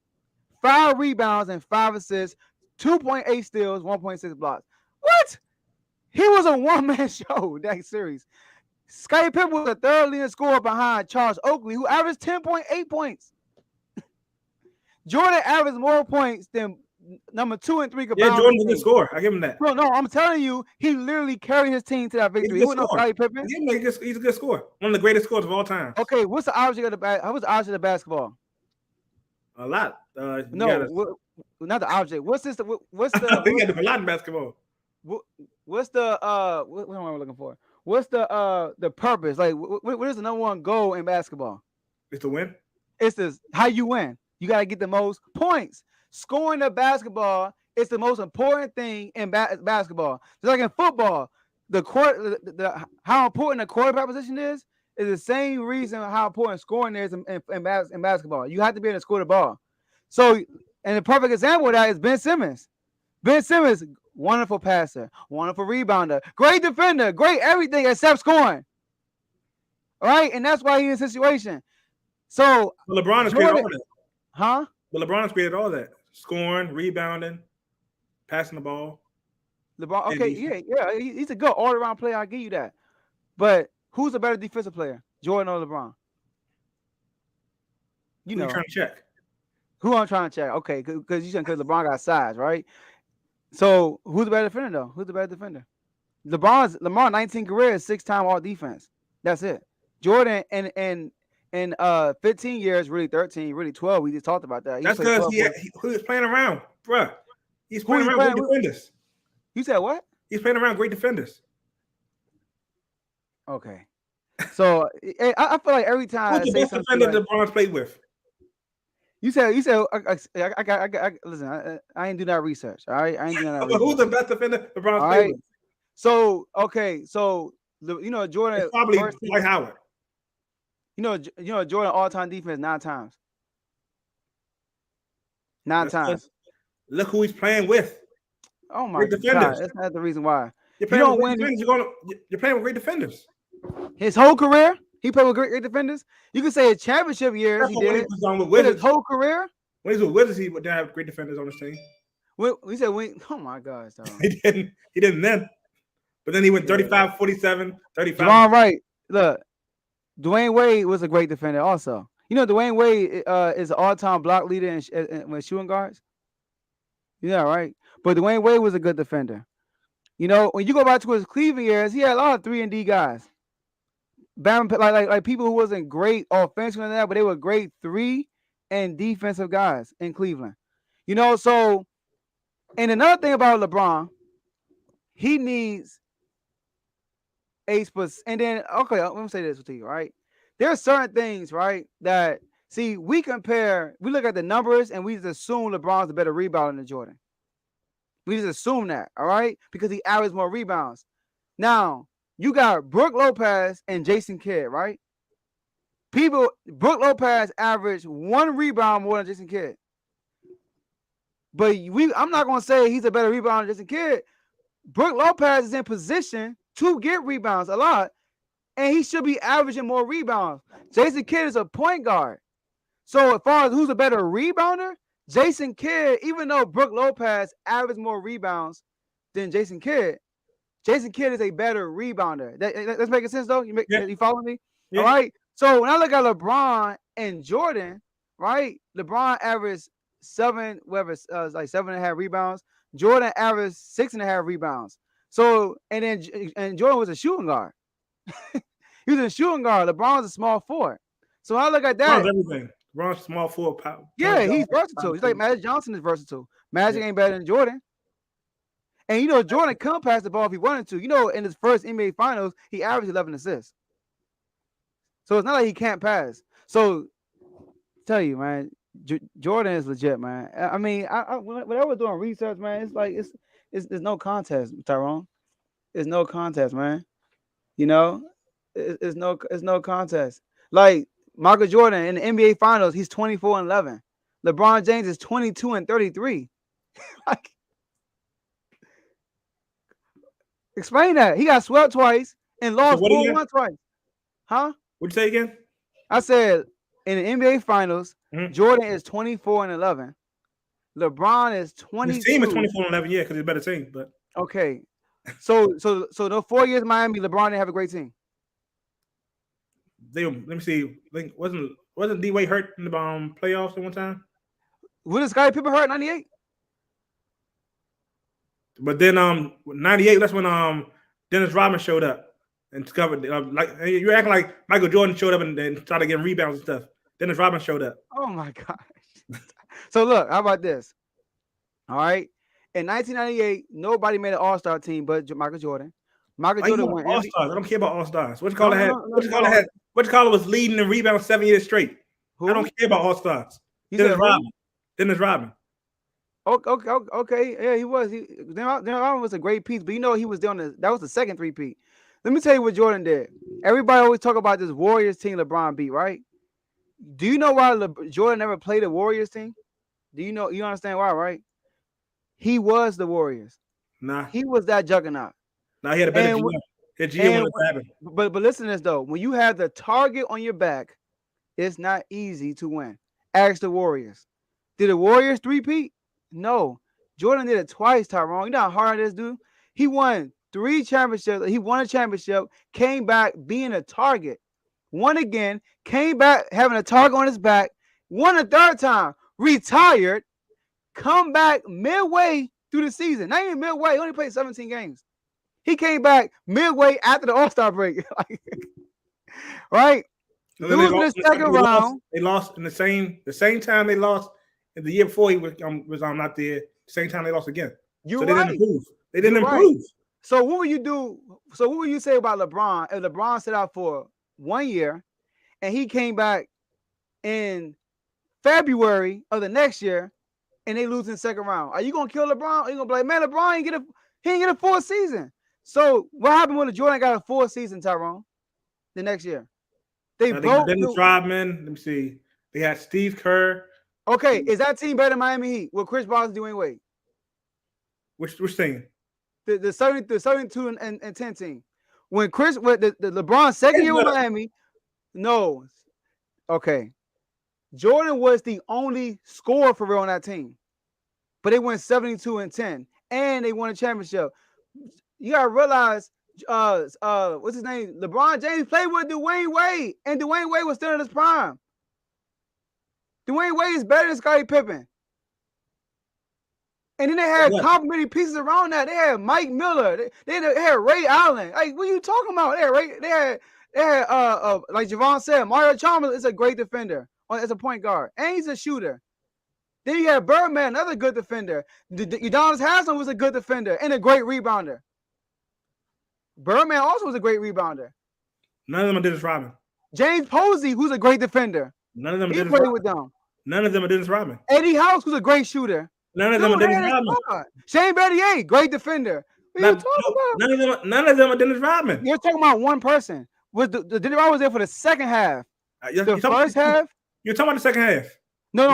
S2: 5 rebounds, and 5 assists, 2.8 steals, 1.6 blocks. What? He was a one-man show that series. Scottie Pippen was the third leading scorer behind Charles Oakley, who averaged 10.8 points. Jordan averaged more points than number 2 and 3 combined.
S3: Yeah, Jordan's a good scorer. I give him that.
S2: No, I'm telling you, he literally carried his team to that victory. He was no Scottie Pippen.
S3: He's a good scorer. One of the greatest scorers of all time.
S2: Okay, what's the object of the What's the object of basketball?
S3: A lot.
S2: No, not the object. What's this? What's the?
S3: We got a lot in basketball.
S2: What's the? What am I looking for? What's the purpose? Like, what is the number one goal in basketball?
S3: It's to win.
S2: It's this. How you win? You got to get the most points. Scoring the basketball is the most important thing in basketball. Just like in football, how important the quarterback position is the same reason how important scoring is in basketball. You have to be able to score the ball. So, and the perfect example of that is Ben Simmons. Ben Simmons, wonderful passer, wonderful rebounder, great defender, great everything except scoring. All right, and that's why he's in a situation. So
S3: LeBron has created all that.
S2: Huh?
S3: But LeBron has created all that. Scoring, rebounding, passing the ball.
S2: LeBron, okay, yeah, he's a good all-around player. I'll give you that. But who's a better defensive player, Jordan or LeBron? You know,
S3: trying to check.
S2: Who I'm trying to check? Okay, because LeBron got size, right? So who's the better defender though? Who's the better defender? LeBron 19 careers, 6-time all defense. That's it. Jordan in 15 years, really 13, really 12. We just talked about that.
S3: That's because he was playing around, bruh. He's playing around great defenders.
S2: You said what?
S3: He's playing around great defenders.
S2: Okay. So I feel like every time
S3: who's the best defender LeBron's played with?
S2: You said listen, I ain't do that research. All right. I ain't doing that research.
S3: Who's the best defender LeBron's played with?
S2: So Jordan
S3: it's probably Dwight Howard.
S2: You know Jordan all-time defense 9 times. 9 times.
S3: Look who he's playing with.
S2: Oh my God, that's not the reason why. You're playing
S3: with great defenders.
S2: His whole career, he played with great defenders. You can say his championship years he did. His whole career.
S3: When he was with Wizards, he didn't have great defenders on his team.
S2: Oh my gosh,
S3: he didn't then. But then he went 35, 47, 35.
S2: All right. Look, Dwayne Wade was a great defender also. You know, Dwayne Wade is an all-time block leader in shooting guards. Yeah, right. But Dwayne Wade was a good defender. You know, when you go back to his Cleveland years, he had a lot of 3-and-D guys. Like people who wasn't great offensively and that, but they were great 3 and defensive guys in Cleveland. You know, so and another thing about LeBron, he needs and then let me say this to you, right? There are certain things, right, that we look at the numbers and we just assume LeBron's a better rebounder than Jordan. We just assume that, all right? Because he averaged more rebounds. Now, you got Brook Lopez and Jason Kidd, right? Brook Lopez averaged 1 rebound more than Jason Kidd. But I'm not going to say he's a better rebounder than Jason Kidd. Brook Lopez is in position to get rebounds a lot, and he should be averaging more rebounds. Jason Kidd is a point guard. So as far as who's a better rebounder, Jason Kidd, even though Brook Lopez averaged more rebounds than Jason Kidd is a better rebounder. That's making sense, though? You follow me? Yeah. All right? So when I look at LeBron and Jordan, right, LeBron averaged 7.5 rebounds. Jordan averaged 6.5 rebounds. So, and Jordan was a shooting guard. He was a shooting guard. LeBron's a small forward. So I look at
S3: LeBron's
S2: that.
S3: everything. LeBron's small forward.
S2: Yeah, he's versatile. He's like Magic Johnson is versatile. Magic ain't better than Jordan. And Jordan could pass the ball if he wanted to. In his first NBA Finals, he averaged 11 assists. So it's not like he can't pass. So tell you, man, Jordan is legit, man. I mean, when I was doing research, man, it's like it's no contest, Tyrone. It's no contest, man. It's no contest. Like Michael Jordan in the NBA Finals, he's 24-11. LeBron James is 22-33. Like, explain that. He got swept twice and lost 4-1 twice. Huh?
S3: What'd you say again?
S2: I said in the NBA Finals, Jordan is 24-11. LeBron is 22.
S3: His team is 24-11, yeah, because he's a better team. But
S2: okay, so the 4 years Miami, LeBron didn't have a great team.
S3: Let me see. Like, wasn't D Wade hurt in the playoffs at one time?
S2: Was Scottie Pippen hurt in '98?
S3: But then 98, that's when Dennis Rodman showed up and discovered like you're acting like Michael Jordan showed up and started getting rebounds and stuff. Dennis Rodman showed up.
S2: Oh my gosh. So look, how about this? All right. In 1998, nobody made an All-Star team but Michael Jordan. Michael Jordan won
S3: All-Stars. I don't care about All-Stars. What you call it? What you call it was leading in rebounds 7 years straight. Who? I don't care about All-Stars. Dennis Rodman.
S2: Okay. Yeah, he was. Dennis Rodman was a great piece, but he was doing that was the second three-peat. Let me tell you what Jordan did. Everybody always talk about this Warriors team LeBron beat, right? Do you know why Jordan never played a Warriors team? Do you know? You understand why, right? He was the Warriors.
S3: Nah.
S2: He was that juggernaut.
S3: Nah, he had a better GM. His GM was happening.
S2: But listen to this, though. When you have the target on your back, it's not easy to win. Ask the Warriors. Did the Warriors three-peat? No. Jordan did it twice, Tyrone. You know how hard it is, dude? He won 3 championships. He won a championship, came back being a target. Won again, came back having a target on his back, won a third time, retired, come back midway through the season. Not even midway. He only played 17 games. He came back midway after the All-Star break. Right? Losing the second round.
S3: They lost in the same time they lost in the year before he was not there. Same time they lost again. They didn't improve. They didn't improve.
S2: So what would you do? So what would you say about LeBron if LeBron set out for 1 year and he came back in February of the next year and they lose in the second round? Are you gonna kill LeBron? Are you gonna be like, man, LeBron he didn't get a full season? So what happened when Jordan got a full season, Tyrone? The next year, they broke.
S3: Dennis Rodman. Let me see. They had Steve Kerr.
S2: Okay, is that team better than Miami Heat with Chris Bosh and Dwayne Wade?
S3: Which team?
S2: The 72 and 10 team. When the LeBron second year with Miami, no. Okay. Jordan was the only scorer for real on that team. But they went 72 and 10. And they won a championship. You gotta realize, what's his name? LeBron James played with Dwayne Wade, and Dwayne Wade was still in his prime. Dwayne Wade is better than Scottie Pippen. And then they had complimentary pieces around that. They had Mike Miller. They had Ray Allen. Like, what are you talking about? They had like Javon said, Mario Chalmers is a great defender as a point guard, and he's a shooter. Then you had Birdman, another good defender. Udonis Haslem was a good defender and a great rebounder. Birdman also was a great rebounder.
S3: None of them are Dennis Rodman.
S2: James Posey, who's a great defender.
S3: None of them are
S2: Dennis Rodman. With them.
S3: None of them are Dennis Rodman.
S2: Eddie House, who's a great shooter.
S3: None of them are Dennis Rodman.
S2: Shane Battier, great defender. What are you talking about?
S3: None of them are Dennis Rodman.
S2: You're talking about one person. The Dennis Rodman was there for the second half. The first half?
S3: You're talking about the second half.
S2: No.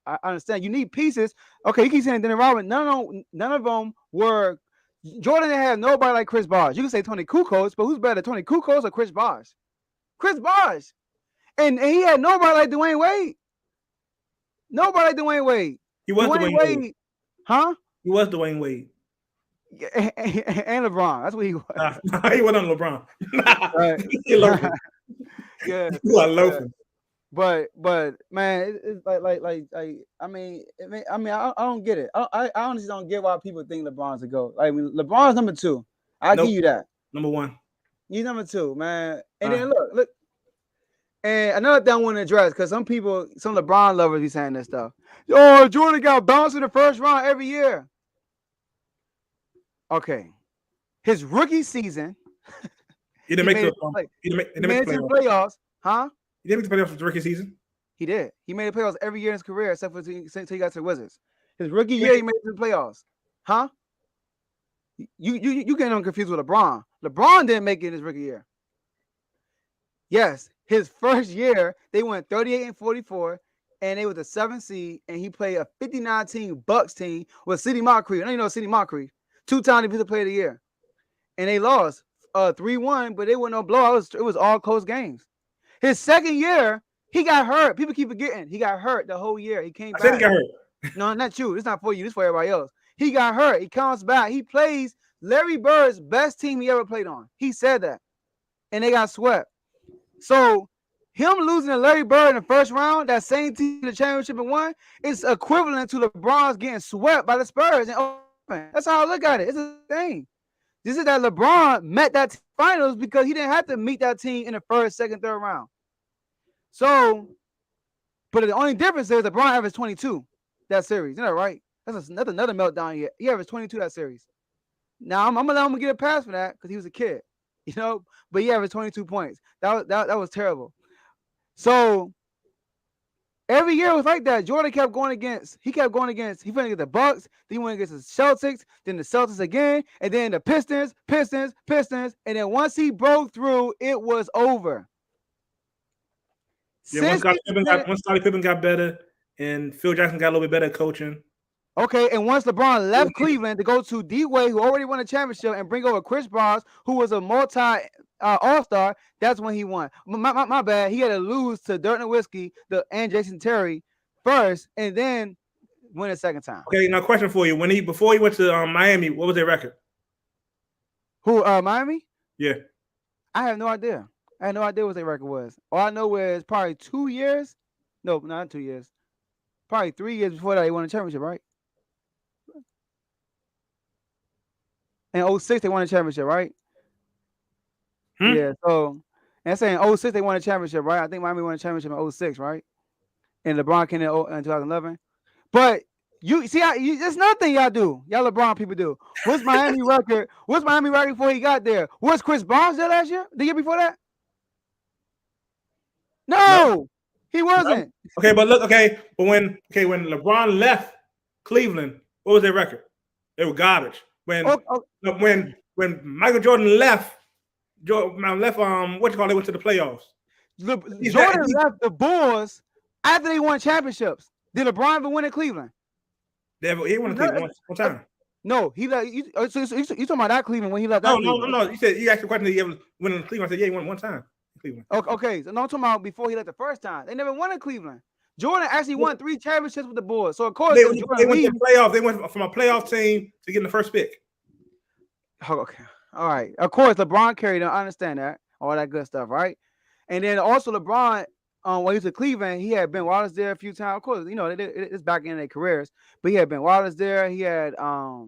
S2: I understand. You need pieces. Okay, you keep saying Dennis Rodman. None of them were. Jordan didn't have nobody like Chris Bosh. You can say Tony Kukoc, but who's better, Tony Kukoc or Chris Bosh? Chris Bosh. And he had nobody like Dwayne Wade. Nobody like Dwayne Wade.
S3: He was Dwayne Wade.
S2: Huh?
S3: He was Dwayne Wade.
S2: And LeBron. That's what he was.
S3: He wasn't LeBron. He loafing.
S2: Yeah.
S3: You are loafing.
S2: But man, it's like I mean, I don't get it. I honestly don't get why people think LeBron's a GOAT. Like LeBron's number 2. I'll give you that.
S3: Number 1.
S2: He's number 2, man. And then look. And another thing I want to address, because some LeBron lovers be saying this stuff. Yo, Jordan got bounced in the first round every year. Okay. His rookie season,
S3: He didn't make the
S2: playoffs. Huh?
S3: He didn't make the playoffs for the rookie season.
S2: He did. He made the playoffs every year in his career, except for until he got to the Wizards. His rookie year, he made it to the playoffs. Huh? You getting confused with LeBron. LeBron didn't make it in his rookie year. Yes, his first year, they went 38-44, and they were the 7th seed, and he played a 59-team Bucks team with Sidney Moncrief. I know you know Sidney Moncrief. 2-time defensive player of the year. And they lost 3-1, but they were no blowout. It was all close games. His second year, he got hurt. People keep forgetting. He got hurt the whole year. He came back.
S3: I said he got hurt.
S2: No, not you. It's not for you. It's for everybody else. He got hurt. He comes back. He plays Larry Bird's best team he ever played on. He said that. And they got swept. So him losing to Larry Bird in the first round, that same team in the championship and won, is equivalent to LeBron's getting swept by the Spurs. That's how I look at it. It's a thing. This is that LeBron met that finals because he didn't have to meet that team in the first, second, third round. So, but the only difference is LeBron averaged 22 that series. You know, right? That's another meltdown yet. He averaged 22 that series. Now I'm gonna let him get a pass for that because he was a kid, you know. But he averaged 22 points. That was terrible. So every year it was like that. Jordan kept going against. He went against the Bucks. Then he went against the Celtics. Then the Celtics again, and then the Pistons. And then once he broke through, it was over.
S3: Yeah, once Scottie Pippen got better, and Phil Jackson got a little bit better at coaching.
S2: Okay, and once LeBron left Cleveland to go to D-Wade, who already won a championship, and bring over Chris Bosh, who was a multi All-Star, that's when he won. My bad. He had to lose to Dirk Nowitzki and Jason Terry first, and then win a second time.
S3: Okay, now question for you: before he went to Miami, what was their record?
S2: Who Miami?
S3: Yeah,
S2: I have no idea. I had no idea what their record was. All I know is probably 2 years. No, not 2 years. Probably 3 years before that, they won a championship, right? In 06, they won a championship, right? Yeah, so and saying 06, they won a championship, right? I think Miami won a championship in 06, right? And LeBron came in 2011. But you see, there's nothing y'all do. Y'all LeBron people do. What's Miami record? What's Miami record before he got there? Was Chris Bosh there last year? The year before that? No, he wasn't.
S3: No. But when LeBron left Cleveland, what was their record? They were garbage. When Michael Jordan left, they went to the playoffs.
S2: Jordan left the Bulls after they won championships. Did LeBron ever win in Cleveland?
S3: He won in Cleveland one time.
S2: No, he left. You talking about that Cleveland when he left?
S3: No. You said you asked the question. Did he ever win in Cleveland? I said, yeah, he won one time in Cleveland.
S2: Okay. So no, I'm talking about before he left the first time. They never won in Cleveland. Jordan actually won 3 championships with the Bulls. So of course
S3: they went to the playoffs. They went from a playoff team to getting the first pick.
S2: Okay. All right. Of course, LeBron carried them. I understand that. All that good stuff, right? And then also LeBron, when he was at Cleveland, he had Ben Wallace there a few times. Of course, you know, it's back in their careers. But he had Ben Wallace there. He had I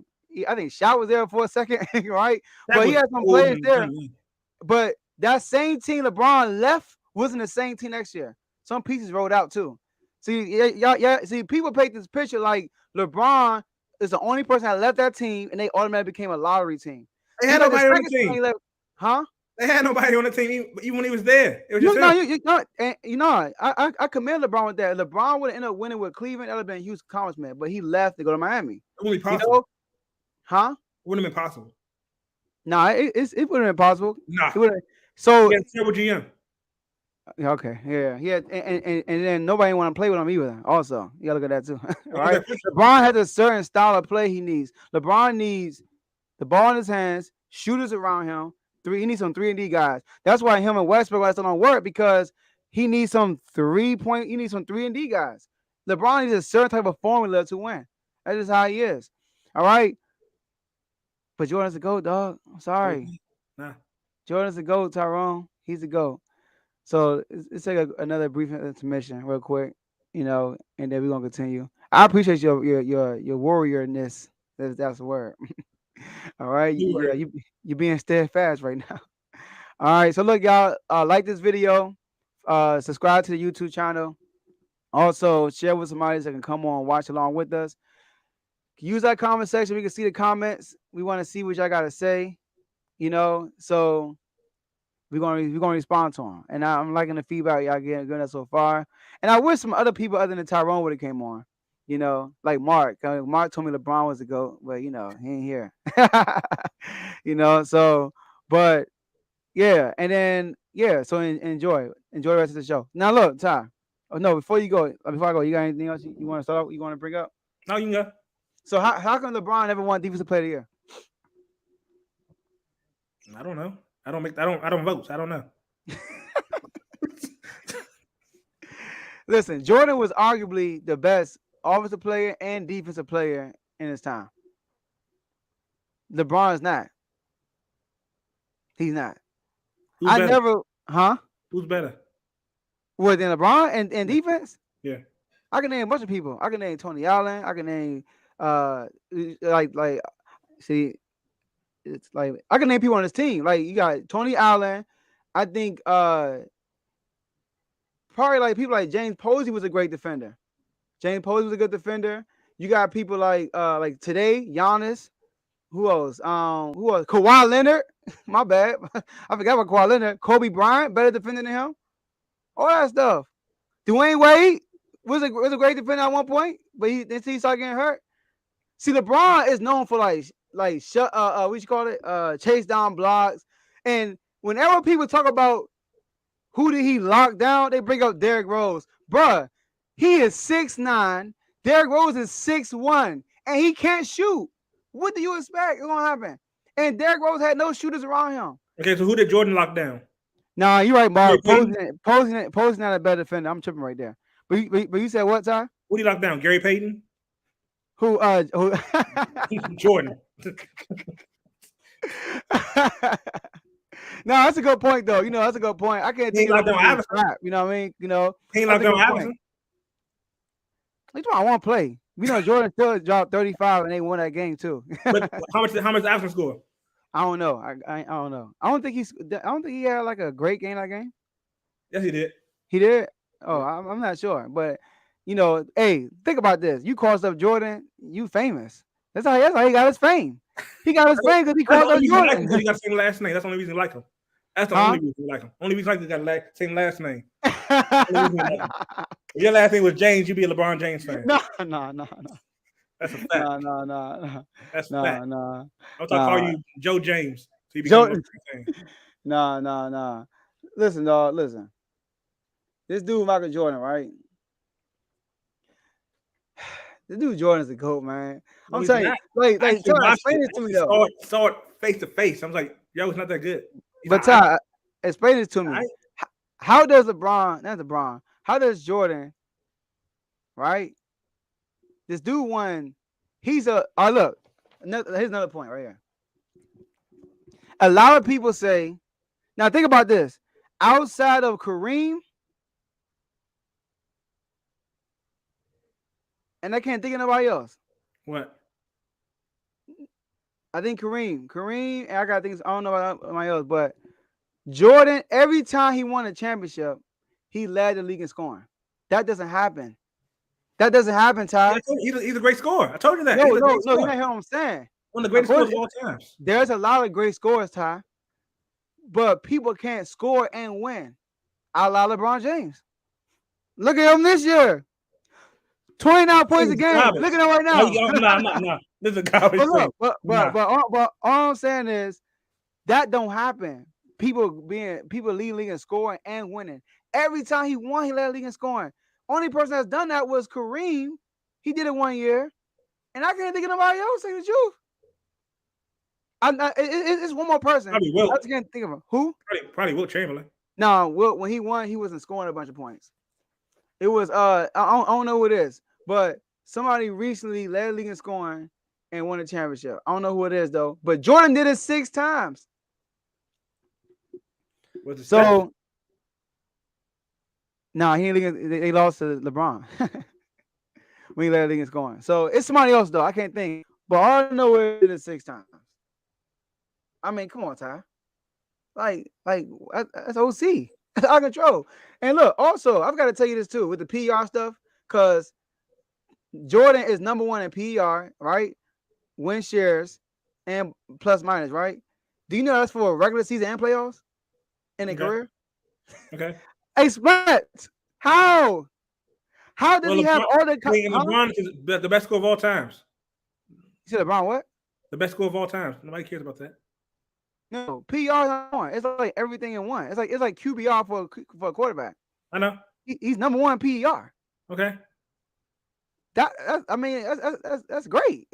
S2: think Shaq was there for a second, right? But he had some players there. But that same team LeBron left wasn't the same team next year. Some pieces rolled out too. See, see, people paint this picture like LeBron is the only person that left that team, and they automatically became a lottery team.
S3: They had nobody on the team. They had nobody on the team even when he was there. It was I commend LeBron with that. LeBron would have ended up winning with Cleveland. That would have been a huge accomplishment, but he left to go to Miami. It wouldn't be possible.
S2: It
S3: wouldn't have been possible.
S2: No, it wouldn't have been possible.
S3: Nah.
S2: So
S3: he had terrible GM.
S2: Okay, yeah, and then nobody want to play with him either. Also, you gotta look at that too. All right, LeBron has a certain style of play he needs. LeBron needs the ball in his hands, shooters around him. He needs some 3-and-D guys. That's why him and Westbrook don't work because he needs some 3-point. He needs some 3-and-D guys. LeBron needs a certain type of formula to win. That's just how he is. All right, but Jordan's a GOAT, dog. I'm sorry.
S3: Nah.
S2: Jordan's a GOAT, Tyrone. He's a GOAT. So let's take another brief intermission real quick, you know, and then we're gonna continue. I appreciate your warriorness. That's the word. All right, you being steadfast right now. All right. So look, y'all, like this video, subscribe to the YouTube channel. Also, share with somebody that can come on and watch along with us. Use that comment section. We can see the comments. We want to see what y'all got to say. So we're gonna respond to them. And I'm liking the feedback y'all getting us so far. And I wish some other people other than Tyrone would have came on. Like Mark. Mark told me LeBron was the GOAT, but he ain't here. So but yeah, and then so enjoy the rest of the show. Now look, Ty. Oh no, before I go, you got anything else you want to start off? You want to bring up?
S3: No, you can go.
S2: So how come LeBron never won Defensive Player of the Year?
S3: I don't know. I don't vote. So I don't know.
S2: Listen, Jordan was arguably the best offensive player and defensive player in his time. LeBron's not. He's not.
S3: Who's better? Who's better?
S2: What, than LeBron and defense?
S3: Yeah.
S2: I can name a bunch of people. I can name Tony Allen. I can name it's like I can name people on his team. Like you got Tony Allen. I think probably like people like James Posey was a great defender. James Posey was a good defender. You got people like today, Giannis. Who else? Kawhi Leonard. My bad. I forgot about Kawhi Leonard. Kobe Bryant, better defender than him. All that stuff. Dwayne Wade was a great defender at one point, but he started getting hurt. See, LeBron is known for what you call it? Chase down blocks. And whenever people talk about who did he lock down, they bring up Derrick Rose. Bruh, he is 6'9". Derrick Rose is 6'1", and he can't shoot. What do you expect is gonna happen? And Derrick Rose had no shooters around him.
S3: Okay, so who did Jordan lock down?
S2: Nah, you're right, Mark. Posey not a better defender. I'm tripping right there. But you said what, Ty?
S3: Who did he lock down? Gary Payton?
S2: Who?
S3: Jordan.
S2: No, that's a good point, though. That's a good point. I can't think of crap. You know what I mean?
S3: He ain't locked down Iverson.
S2: I want to play. Jordan still dropped 35 and they won that game too.
S3: But how much Iverson score?
S2: I don't know. I don't know. I don't think he had like a great game that game.
S3: Yes, he did.
S2: He did? Oh, I'm not sure. But hey, think about this. You crossed up Jordan, you famous. That's how he got his fame. He got his fame because he crossed up Jordan.
S3: He got the same last name. That's the only reason you like him. That's the only reason you like him. Only reason he got the same last name. If your last name was James, you'd be a LeBron James fan.
S2: No.
S3: That's a fact.
S2: No.
S3: That's a fact.
S2: No.
S3: I'm talking call you Joe James. So you
S2: Joe. No. Listen, dog. Listen. This dude, Michael Jordan, right? This dude Jordan's a GOAT, man. I'm telling you, like, explain this to me though.
S3: Saw it face to face. I was like, yo, it's not that good.
S2: But Ty, explain this to me. Right? How does LeBron? How does Jordan, right? This dude won. Here's another point right here. A lot of people say, now think about this. Outside of Kareem, and I can't think of nobody else.
S3: What?
S2: I think Kareem, and I got things. I don't know about anybody else, but Jordan, every time he won a championship, he led the league in scoring. That doesn't happen. Ty.
S3: He's a great scorer. I told you that.
S2: No, you're not hearing what I'm saying.
S3: One of the greatest scorers of all time.
S2: There's a lot of great scorers, Ty, but people can't score and win. I allow LeBron James. Look at him this year. 29 points a game. Look at him right now.
S3: No. This is a garbage.
S2: But all I'm saying is that don't happen. People lead league in scoring and winning. Every time he won, he led the league in scoring. Only person that's done that was Kareem. He did it 1 year, and I can't think of nobody else. Say the truth. It's one more person.
S3: Probably Wilt.
S2: I just can't think of him. Who?
S3: Probably Wilt Chamberlain.
S2: No, Wilt, when he won, he wasn't scoring a bunch of points. It was I don't know who it is, but somebody recently led the league in scoring and won a championship. I don't know who it is though, but Jordan did it 6 times. So, they lost to LeBron when he led the league in scoring. So it's somebody else though. I can't think, but all I know is it 6 times. I mean, come on, Ty. That's OC. That's out of control. And look, also, I've got to tell you this too with the PR stuff, because Jordan is number one in PR, right? Win shares and plus minus, right? Do you know that's for regular season and playoffs in a career?
S3: Okay.
S2: Explain how? How does
S3: Well,
S2: he have
S3: LeBron,
S2: all the?
S3: LeBron is the best score of all times.
S2: You said LeBron what?
S3: The best score of all times. Nobody cares about that.
S2: No, PR one. It's like everything in one. It's like QBR for a quarterback.
S3: I know.
S2: He's number one PER.
S3: Okay.
S2: That's great.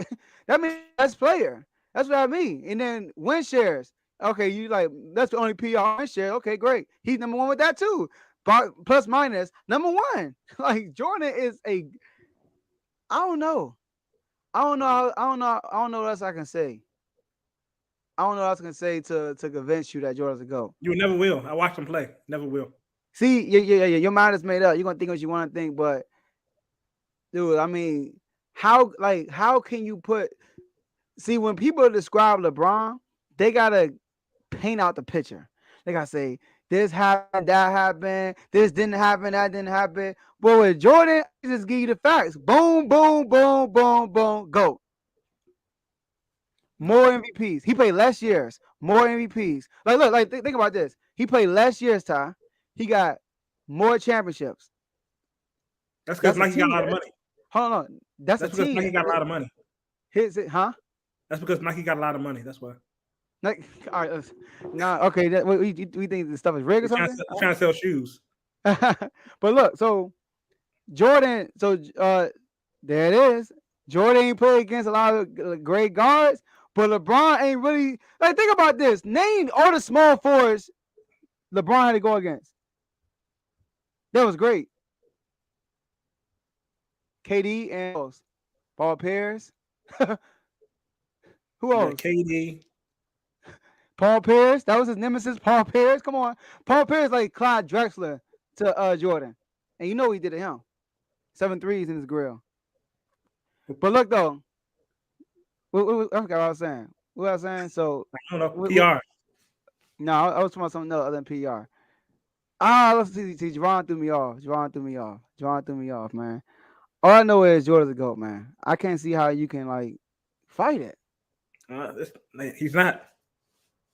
S2: That means best player. That's what I mean. And then win shares. Okay, you like that's the only PR win share. Okay, great. He's number one with that too. But plus minus number one. Like Jordan is a. I don't know. I don't know what else I can say. I don't know what else I can say to convince you that Jordan's a GOAT.
S3: You never will. I watched him play. Never will.
S2: See, your mind is made up. You're gonna think what you want to think, but dude, I mean, how can you put? See, when people describe LeBron, they gotta paint out the picture. They gotta say this happened, that happened, this didn't happen, that didn't happen. But with Jordan, I just give you the facts. Boom, boom, boom, boom, boom, go. More MVPs. He played less years. More MVPs. Like, look, like think about this. He played less years, Ty. He got more championships.
S3: That's because Nike got a lot of money.
S2: Hold on. That's
S3: because
S2: team.
S3: Nike got a lot of money.
S2: Huh?
S3: That's because Nike got a lot of money. That's why.
S2: Like, all right. Okay. We think this stuff is rigged or something?
S3: Trying to sell shoes.
S2: But look, so Jordan, there it is. Jordan ain't played against a lot of great guards, but LeBron ain't really like. Think about this. Name all the small forwards LeBron had to go against. That was great. KD and Paul Pierce. Who else?
S3: KD.
S2: Paul Pierce. That was his nemesis. Paul Pierce. Come on. Paul Pierce like Clyde Drexler to Jordan. And you know he did to him. 7 threes in his grill. But look though. I forgot what I was saying. What I was saying? So
S3: I don't know. PR.
S2: No, I was talking about something else other than PR. Let's see. Javon threw me off, man. All I know is Jordan's a GOAT, man. I can't see how you can like fight it.
S3: He's not.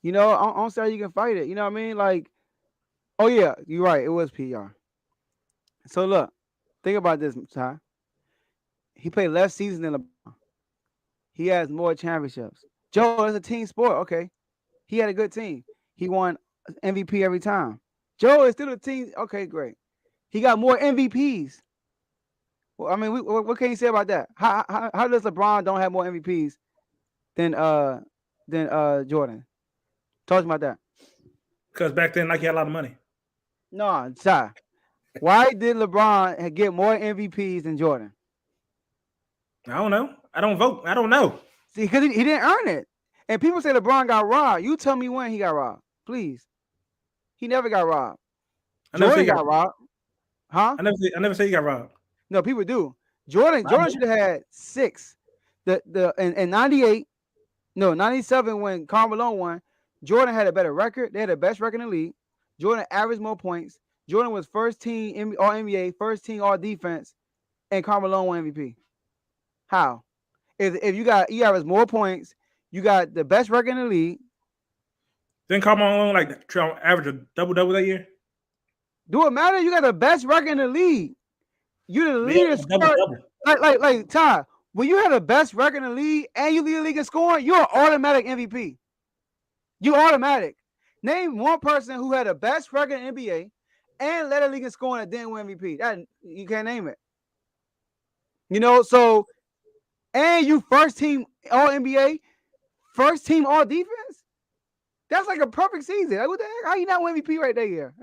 S2: You know, I don't see how you can fight it. You know what I mean? Like, oh yeah, you're right. It was PR. So look, think about this, Ty. He played less seasons than LeBron. He has more championships. Joe, it's a team sport. Okay, he had a good team. He won MVP every time. Joe is still a team. Okay, great. He got more MVPs. Well, I mean, what can you say about that? How does LeBron don't have more MVPs than Jordan? Talk about that.
S3: Because back then, Nike had a lot of money.
S2: No, Ty. Why did LeBron get more MVPs than Jordan?
S3: I don't know. I don't vote. I don't know.
S2: See, because he didn't earn it. And people say LeBron got robbed. You tell me when he got robbed, please. He never got robbed. Jordan got robbed. Huh?
S3: I never say he got robbed.
S2: No, people do. Jordan should have had 6. In 98, no, 97 when Karl Malone won, Jordan had a better record. They had the best record in the league. Jordan averaged more points. Jordan was first team All NBA, first team All Defense, and Karl Malone won MVP. How? If you average more points, you got the best record in the league.
S3: Then Karl Malone average a double that year.
S2: Do it matter? You got the best record in the league. You're the leader scorer. Like Ty, when you have the best record in the league and you lead the league in scoring, you're an automatic MVP. You automatic. Name one person who had the best record in NBA and led the league in scoring that didn't win MVP. That you can't name it. You know, so and you first team All NBA, first team All Defense. That's like a perfect season. Like, what the heck? How you not win MVP right there?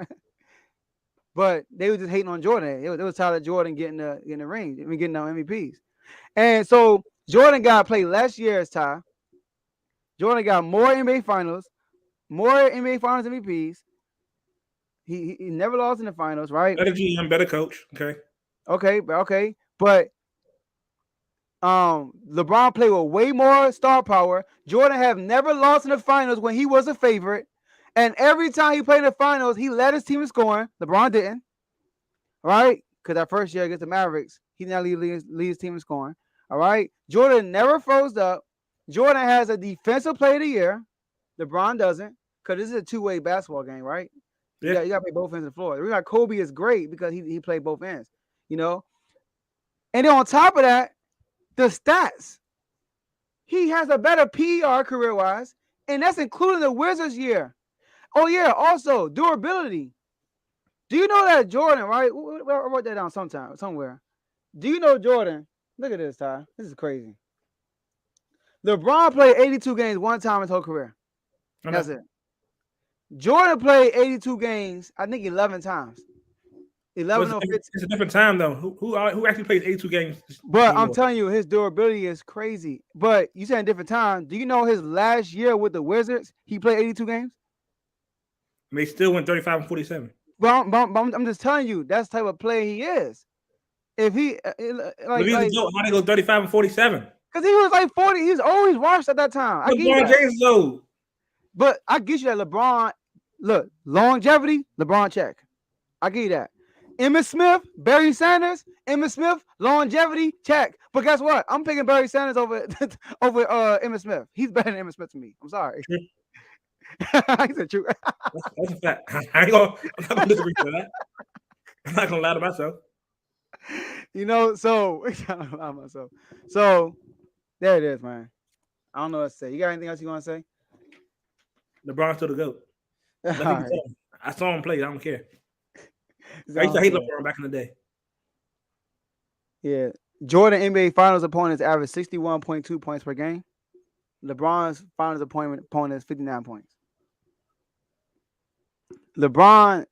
S2: But they were just hating on Jordan. It was tired of Jordan getting the ring, getting the MVPs. And so Jordan got to play less years, Ty. Jordan got more NBA Finals, more NBA Finals MVPs. He never lost in the finals, right?
S3: Better GM, better coach. Okay.
S2: But LeBron played with way more star power. Jordan have never lost in the finals when he was a favorite. And every time he played in the finals, he led his team in scoring. LeBron didn't, right? Because that first year against the Mavericks, he now leads his team in scoring. All right. Jordan never froze up. Jordan has a defensive player of the year. LeBron doesn't, because this is a two-way basketball game, right?
S3: Yeah.
S2: You got to play both ends of the floor. The reason why Kobe is great because he played both ends, you know. And then on top of that, the stats. He has a better PR career-wise, and that's including the Wizards year. Oh, yeah, also durability. Do you know that Jordan, right? I wrote that down somewhere. Do you know Jordan? Look at this, Ty. This is crazy. LeBron played 82 games one time in his whole career. That's it. Jordan played 82 games, I think 11 times. 11 or 15.
S3: It's a different time, though. Who actually plays 82 games?
S2: But anymore? I'm telling you, his durability is crazy. But you said a different time. Do you know his last year with the Wizards, he played 82 games?
S3: And they still went 35 and 47.
S2: But I'm just telling you, that's the type of player he is. If he
S3: how they go 35 and 47?
S2: Because he was like 40. He was always washed at that time.
S3: LeBron James is old.
S2: But I get you that LeBron, look, longevity, LeBron check. I give you that. Emmitt Smith, Barry Sanders, Emmitt Smith, longevity, check. But guess what? I'm picking Barry Sanders over Emmitt Smith. He's better than Emmitt Smith to me. I'm sorry. He's a true.
S3: That's a fact. I'm not gonna disagree with that. I'm not gonna lie to myself.
S2: You know, so there it is, man. I don't know what to say. You got anything else you want to say?
S3: LeBron's still the GOAT. Right. I saw him play. I don't care. I used to hate LeBron back in the day.
S2: Yeah. Jordan NBA Finals opponents average 61.2 points per game. LeBron's Finals opponents 59 points. LeBron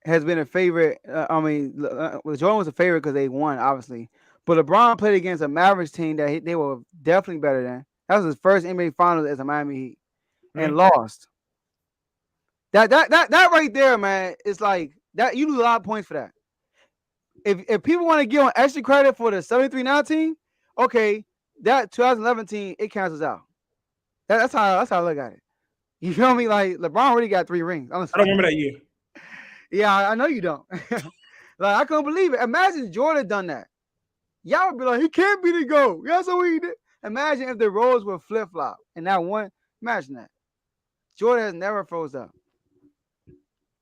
S2: has been a favorite. Jordan was a favorite because they won, obviously. But LeBron played against a Mavericks team that they were definitely better than. That was his first NBA Finals as a Miami Heat, and lost. That right there, man, is like that. You lose a lot of points for that. If people want to give on extra credit for the 73-19, okay, that 2011 team, it cancels out. That's how I look at it. You feel me? Like LeBron already got 3 rings. Honestly.
S3: I don't remember that year.
S2: Yeah, I know you don't. Like I couldn't believe it. Imagine Jordan done that. Y'all would be like, he can't be the GOAT. That's what he did. Imagine if the roles were flip-flop and that one. Imagine that. Jordan has never froze up.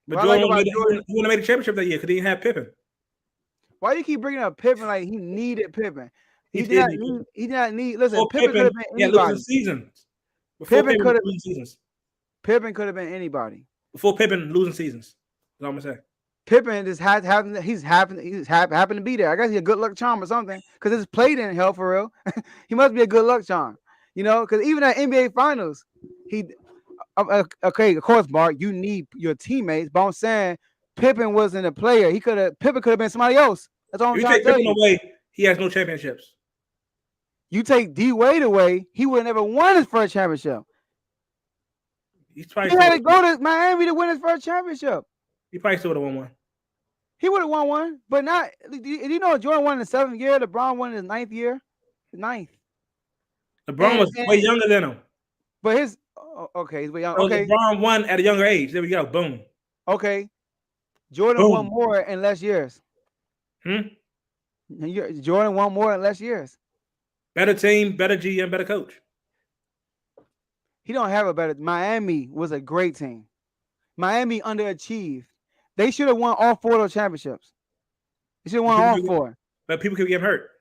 S3: But Jordan wouldn't have made a championship that year because he didn't have Pippen.
S2: Why do you keep bringing up Pippen like he needed Pippen? He did not need. Listen, Pippen could have been anybody. Pippen could have seasons. Pippen could have been anybody.
S3: Before Pippen losing seasons. That's all I'm gonna say.
S2: Pippen just happened to be there. I guess he's a good luck charm or something because it's played in hell for real. He must be a good luck charm, you know. Because even at NBA Finals, okay, of course, Mark, you need your teammates. But I'm saying Pippen wasn't a player. Pippen could have been somebody else. That's all I'm trying to tell you.
S3: Away, he has no championships.
S2: You take D Wade away, he would have never won his first championship. He had to go to Miami to win his first championship.
S3: He probably still would have won one.
S2: He would have won one, but not. You know, Jordan won in the 7th year. LeBron won in his 9th year. LeBron
S3: was way younger than him.
S2: But he's way younger. Okay.
S3: LeBron won at a younger age. There we go. Boom.
S2: Okay. Jordan won more in less years. Jordan won more in less years.
S3: Better team, better GM, better coach.
S2: He don't have a better. Miami was a great team. Miami underachieved. They should have won all 4 of those championships. They should have won all 4.
S3: But people keep getting hurt.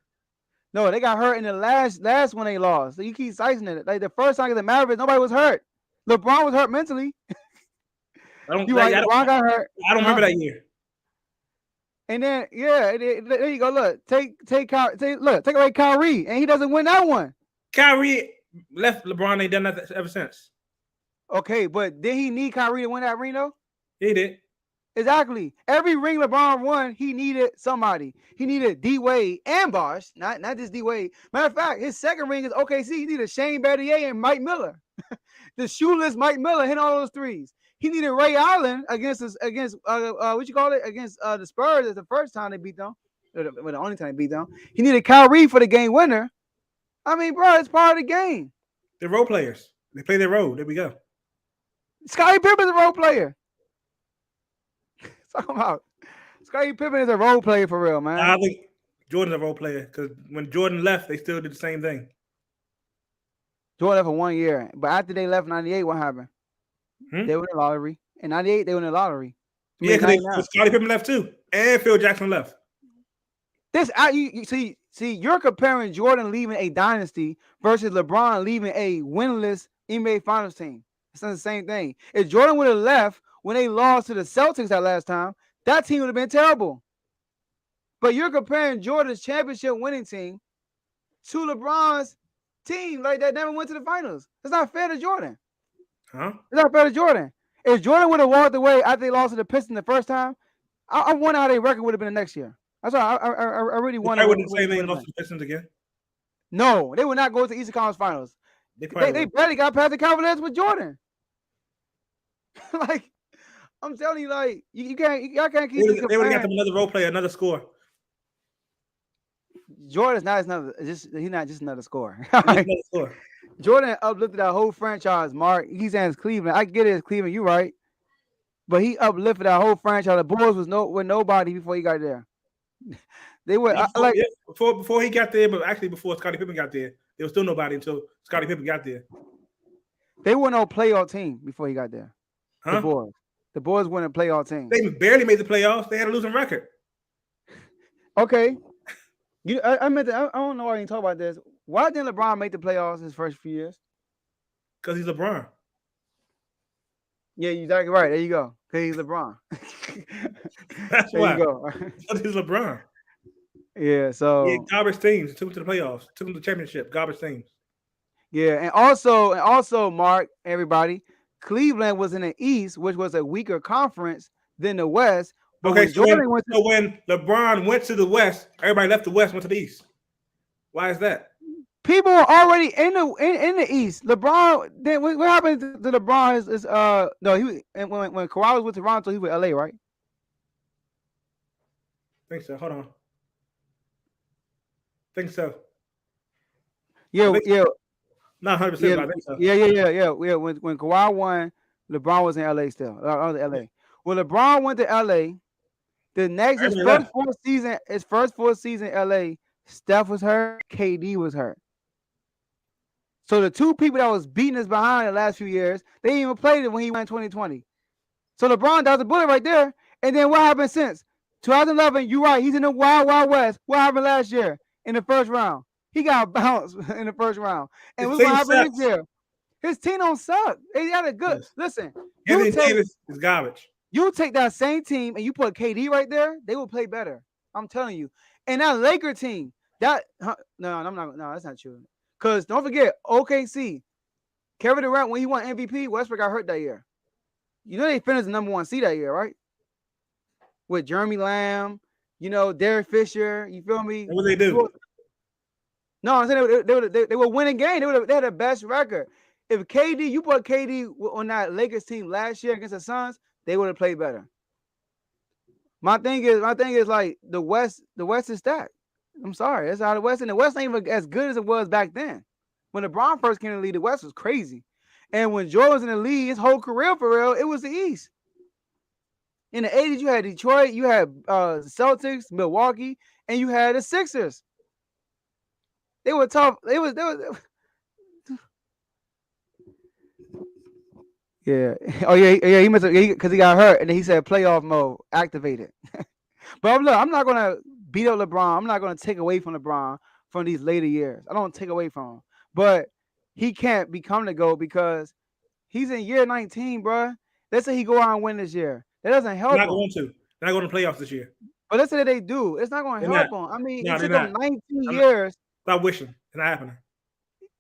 S2: No, they got hurt in the last one they lost. So you keep sizing it. Like the first time against the Mavericks, nobody was hurt. LeBron was hurt mentally. LeBron got hurt.
S3: I don't remember that year.
S2: And then there you go. Look, take away Kyrie, and he doesn't win that one.
S3: Kyrie left LeBron. Ain't done that ever since.
S2: Okay, but did he need Kyrie to win that ring though?
S3: He did.
S2: Exactly. Every ring LeBron won, he needed somebody. He needed D Wade and Bosh, not just D Wade. Matter of fact, his second ring is OKC. He needed Shane Battier and Mike Miller. The shoeless Mike Miller hitting all those threes. He needed Ray Allen against the Spurs. It's the first time they beat them. The only time they beat them. He needed Kyrie for the game winner. I mean, bro, it's part of the game.
S3: They're role players. They play their role. There we go.
S2: Scottie Pippen's a role player. Talking about Scottie Pippen is a role player for real, man.
S3: I think Jordan's a role player because when Jordan left, they still did the same thing.
S2: Jordan left for 1 year, but after they left in '98, what happened? They won the lottery. In '98, they won the lottery.
S3: Yeah, because Scottie Pippen left too, and Phil Jackson left.
S2: This you see, you're comparing Jordan leaving a dynasty versus LeBron leaving a winless NBA Finals team. It's not the same thing. If Jordan would have left when they lost to the Celtics that last time, that team would have been terrible. But you're comparing Jordan's championship winning team to LeBron's team like that never went to the finals. It's not fair to Jordan.
S3: Huh?
S2: It's not fair to Jordan. If Jordan would have walked away after they lost to the Pistons the first time, I wonder how their record would have been the next year. That's why I really wonder.
S3: I wouldn't say they lost to the Pistons again.
S2: No, they would not go to the Eastern Conference Finals. They barely got past the Cavaliers with Jordan. Like, I'm telling you, like, y'all can't keep this.
S3: They would have got them another role player, another scorer.
S2: Jordan's not he's not just another scorer.
S3: Another scorer.
S2: Jordan uplifted that whole franchise, Mark. He's saying it's Cleveland. I get it, it's Cleveland. You're right. But he uplifted that whole franchise. The Bulls was nobody before he got there. They were
S3: before he got there, but actually before Scottie Pippen got there, there was still nobody until Scottie Pippen got there.
S2: They were no playoff team before he got there.
S3: Huh?
S2: The Bulls weren't a playoff team.
S3: They barely made the playoffs. They had a losing record.
S2: Okay. I don't know why you didn't talk about this. Why didn't LeBron make the playoffs his first few years?
S3: Because he's LeBron.
S2: Yeah, you're exactly right. There you go. Because he's LeBron.
S3: That's
S2: there
S3: why.
S2: You go.
S3: Because he's LeBron.
S2: Yeah, so
S3: yeah, garbage teams took him to the playoffs, took him to the championship. Garbage teams.
S2: Yeah, and also, Mark, everybody, Cleveland was in the East, which was a weaker conference than the West. But
S3: okay, so when LeBron went to the West, everybody left the West, went to the East. Why is that?
S2: People are already in the East. LeBron, then what happened to LeBron? When Kawhi was with Toronto, he was LA, right?
S3: I think so. Hold on. Think so.
S2: Yeah.
S3: Not 100%. I think so.
S2: Yeah. When Kawhi won, LeBron was in LA still. LA. When LeBron went to LA, his first full season in LA, Steph was hurt, KD was hurt. So the two people that was beating us behind the last few years, they didn't even played it when he went in 2020. So LeBron does a bullet right there. And then what happened since 2011? You're right. He's in the Wild West. What happened last year in the first round? He got bounced in the first round. And what's going to happen this year? His team don't suck. They got a good. Yes. Listen,
S3: Anthony Davis is garbage.
S2: You take that same team and you put KD right there, they will play better. I'm telling you. And that Laker team, that's not true. Because don't forget, OKC, Kevin Durant, when he won MVP, Westbrook got hurt that year. You know they finished the number 1 seed that year, right? With Jeremy Lamb, Derek Fisher. You feel me?
S3: What they do?
S2: No, I'm saying they were winning game. They had the best record. If you put KD on that Lakers team last year against the Suns, they would have played better. My thing is like the West is stacked. I'm sorry, that's how the West, and the West ain't even as good as it was back then. When LeBron first came in the league, the West was crazy. And when Jordan was in the league, his whole career for real, it was the East. In the 80s, you had Detroit, you had Celtics, Milwaukee, and you had the Sixers. They were tough. They was Yeah. Oh yeah. He must have because he got hurt, and then he said playoff mode activated. But look, I'm not gonna beat up LeBron. I'm not gonna take away from LeBron from these later years. I don't take away from him, but he can't become the GOAT because he's in year 19, bro. Let's say he go out and win this year. That doesn't help.
S3: They're not going to. They're not going to playoffs this year.
S2: But let's say that they do. It's not going to help him. I mean, it took him 19 years.
S3: Stop wishing. It's not happening.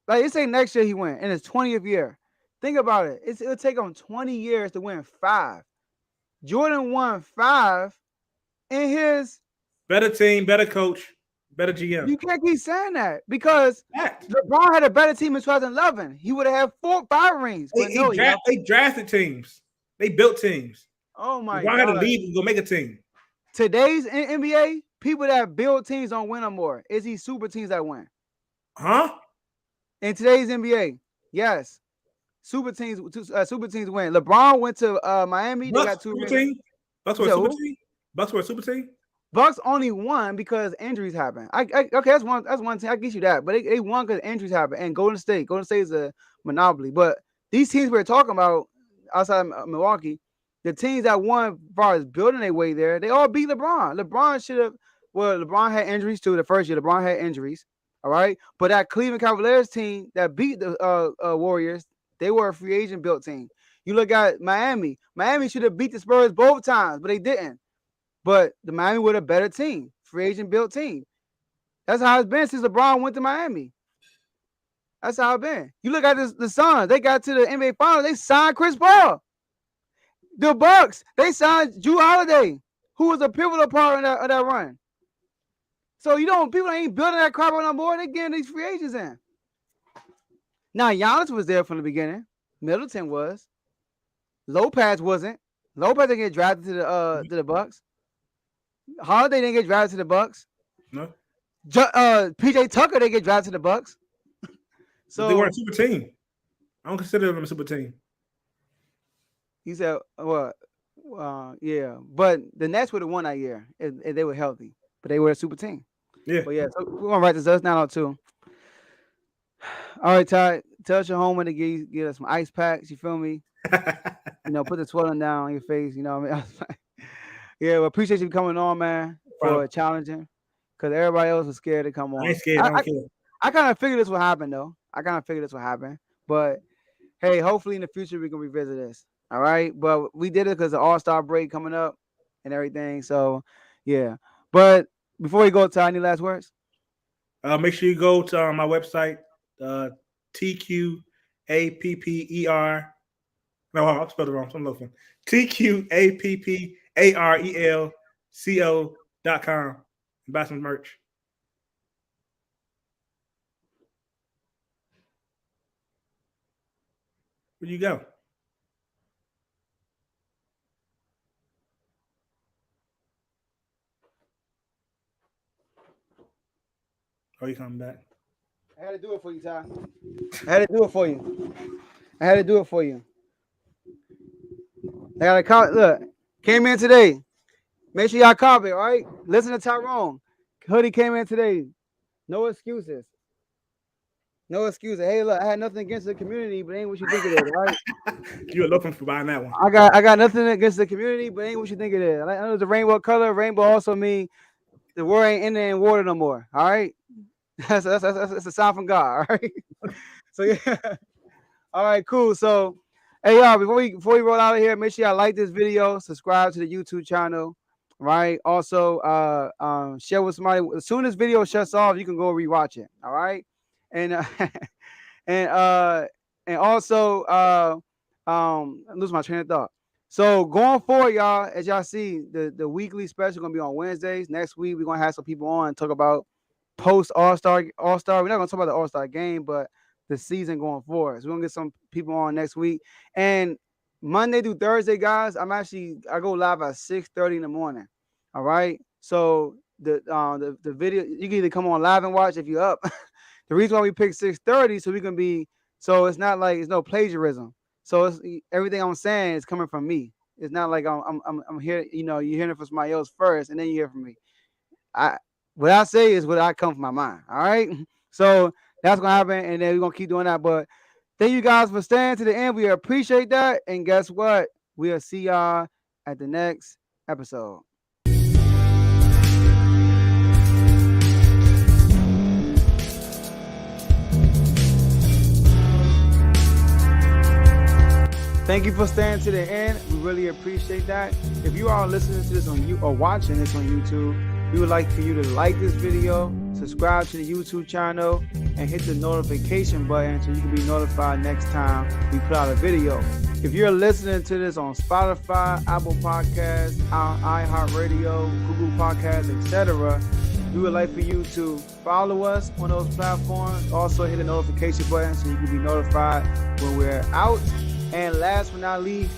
S2: Like, let's say next year he win in his 20th year. Think about it. It'll take him 20 years to win 5. Jordan won 5 in his
S3: better team, better coach, better GM.
S2: You can't keep saying that because LeBron had a better team in 2011. He would have had 5 rings.
S3: They drafted teams. They built teams.
S2: Oh my
S3: God! LeBron had to leave and go make a team.
S2: Today's NBA, people that build teams don't win no more. It's these super teams that win.
S3: Huh?
S2: In today's NBA, yes. super teams win. LeBron went to Miami. They got 2
S3: super
S2: rings.
S3: team. Bucks were a super team. Bucks were a super team.
S2: Bucks only won because injuries happened. Okay, that's one team. I get you that, but they won because injuries happened. And Golden State is a monopoly. But these teams we're talking about outside of Milwaukee, the teams that won as far as building their way there, they all beat LeBron. LeBron had injuries too. The first year, LeBron had injuries. All right, but that Cleveland Cavaliers team that beat the Warriors, they were a free agent built team. You look at Miami. Miami should have beat the Spurs both times, but they didn't. But the Miami were a better team, free agent built team. That's how it's been since LeBron went to Miami. That's how it's been. You look at the Suns. They got to the NBA Finals. They signed Chris Paul. The Bucks, they signed Jrue Holiday, who was a pivotal part of that run. So people ain't building that crap on board. They getting these free agents in. Now Giannis was there from the beginning. Middleton was. Lopez wasn't. Lopez didn't get drafted to the Bucks. Holiday didn't get drafted to the Bucks.
S3: No.
S2: PJ Tucker didn't get drafted to the Bucks. So
S3: they weren't a super team. I don't consider them a super team.
S2: You said what? Yeah, but the Nets would have won that year if they were healthy. But they were a super team.
S3: Yeah.
S2: But yeah, so we're gonna write this up now too. All right, Ty. Tell your homeman to get us some ice packs. You feel me? Put the swelling down on your face. You know what I mean? Yeah, well, appreciate you coming on, man, for challenging. Because everybody else was scared to come on.
S3: I ain't scared.
S2: I kind of figured this would happen, though. But, hey, hopefully in the future we can revisit this. All right? But we did it because the All-Star break coming up and everything. So, yeah. But before we go, Ty, any last words?
S3: Make sure you go to my website, TQAPPER. No, I spelled it wrong. So I'm looking. TQAPPARELCO.com and buy some merch. Where you go? Oh, you coming back?
S2: I had to do it for you, Ty. I had to do it for you. I got a call. Look, came in today. Make sure y'all copy, all right? Listen to Tyrone. Hoodie came in today. No excuses. Hey, look, I had nothing against the community, but ain't what you think it is, right?
S3: You were looking for buying that one.
S2: I got nothing against the community, but ain't what you think it is. I know the rainbow color. Rainbow also mean the word ain't in there in water no more. All right, that's a sign from God. All right. So yeah. All right, cool. So, hey y'all, before we roll out of here, make sure y'all like this video, subscribe to the YouTube channel. Right. Also, share with somebody. As soon as this video shuts off, you can go rewatch it. All right. And also I lose my train of thought. So going forward, y'all, as y'all see, the weekly special gonna be on Wednesdays. Next week we're gonna have some people on and talk about post All-Star. We're not gonna talk about the All-Star game, but the season going forward. So we're gonna get some people on next week. And Monday through Thursday, guys, I go live at 6:30 in the morning. All right. So the video, you can either come on live and watch if you're up. The reason why we picked 6:30 so it's not like it's no plagiarism. So it's everything I'm saying is coming from me. It's not like I'm here, you're hearing it from somebody else first and then you hear from me. What I say is what I come from my mind. All right. So that's gonna happen, and then we're gonna keep doing that. But thank you guys for staying to the end. We appreciate that. And guess what? We'll see y'all at the next episode. Thank you for staying to the end. We really appreciate that. If you are listening to this or watching this on YouTube, we would like for you to like this video, subscribe to the YouTube channel, and hit the notification button so you can be notified next time we put out a video. If you're listening to this on Spotify, Apple Podcasts, iHeartRadio, Google Podcasts, etc., we would like for you to follow us on those platforms. Also hit the notification button so you can be notified when we're out. And last but not least,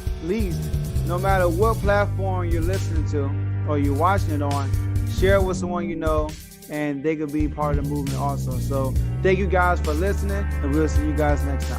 S2: no matter what platform you're listening to or you're watching it on, share it with someone you know, and they could be part of the movement also. So thank you guys for listening, and we'll see you guys next time.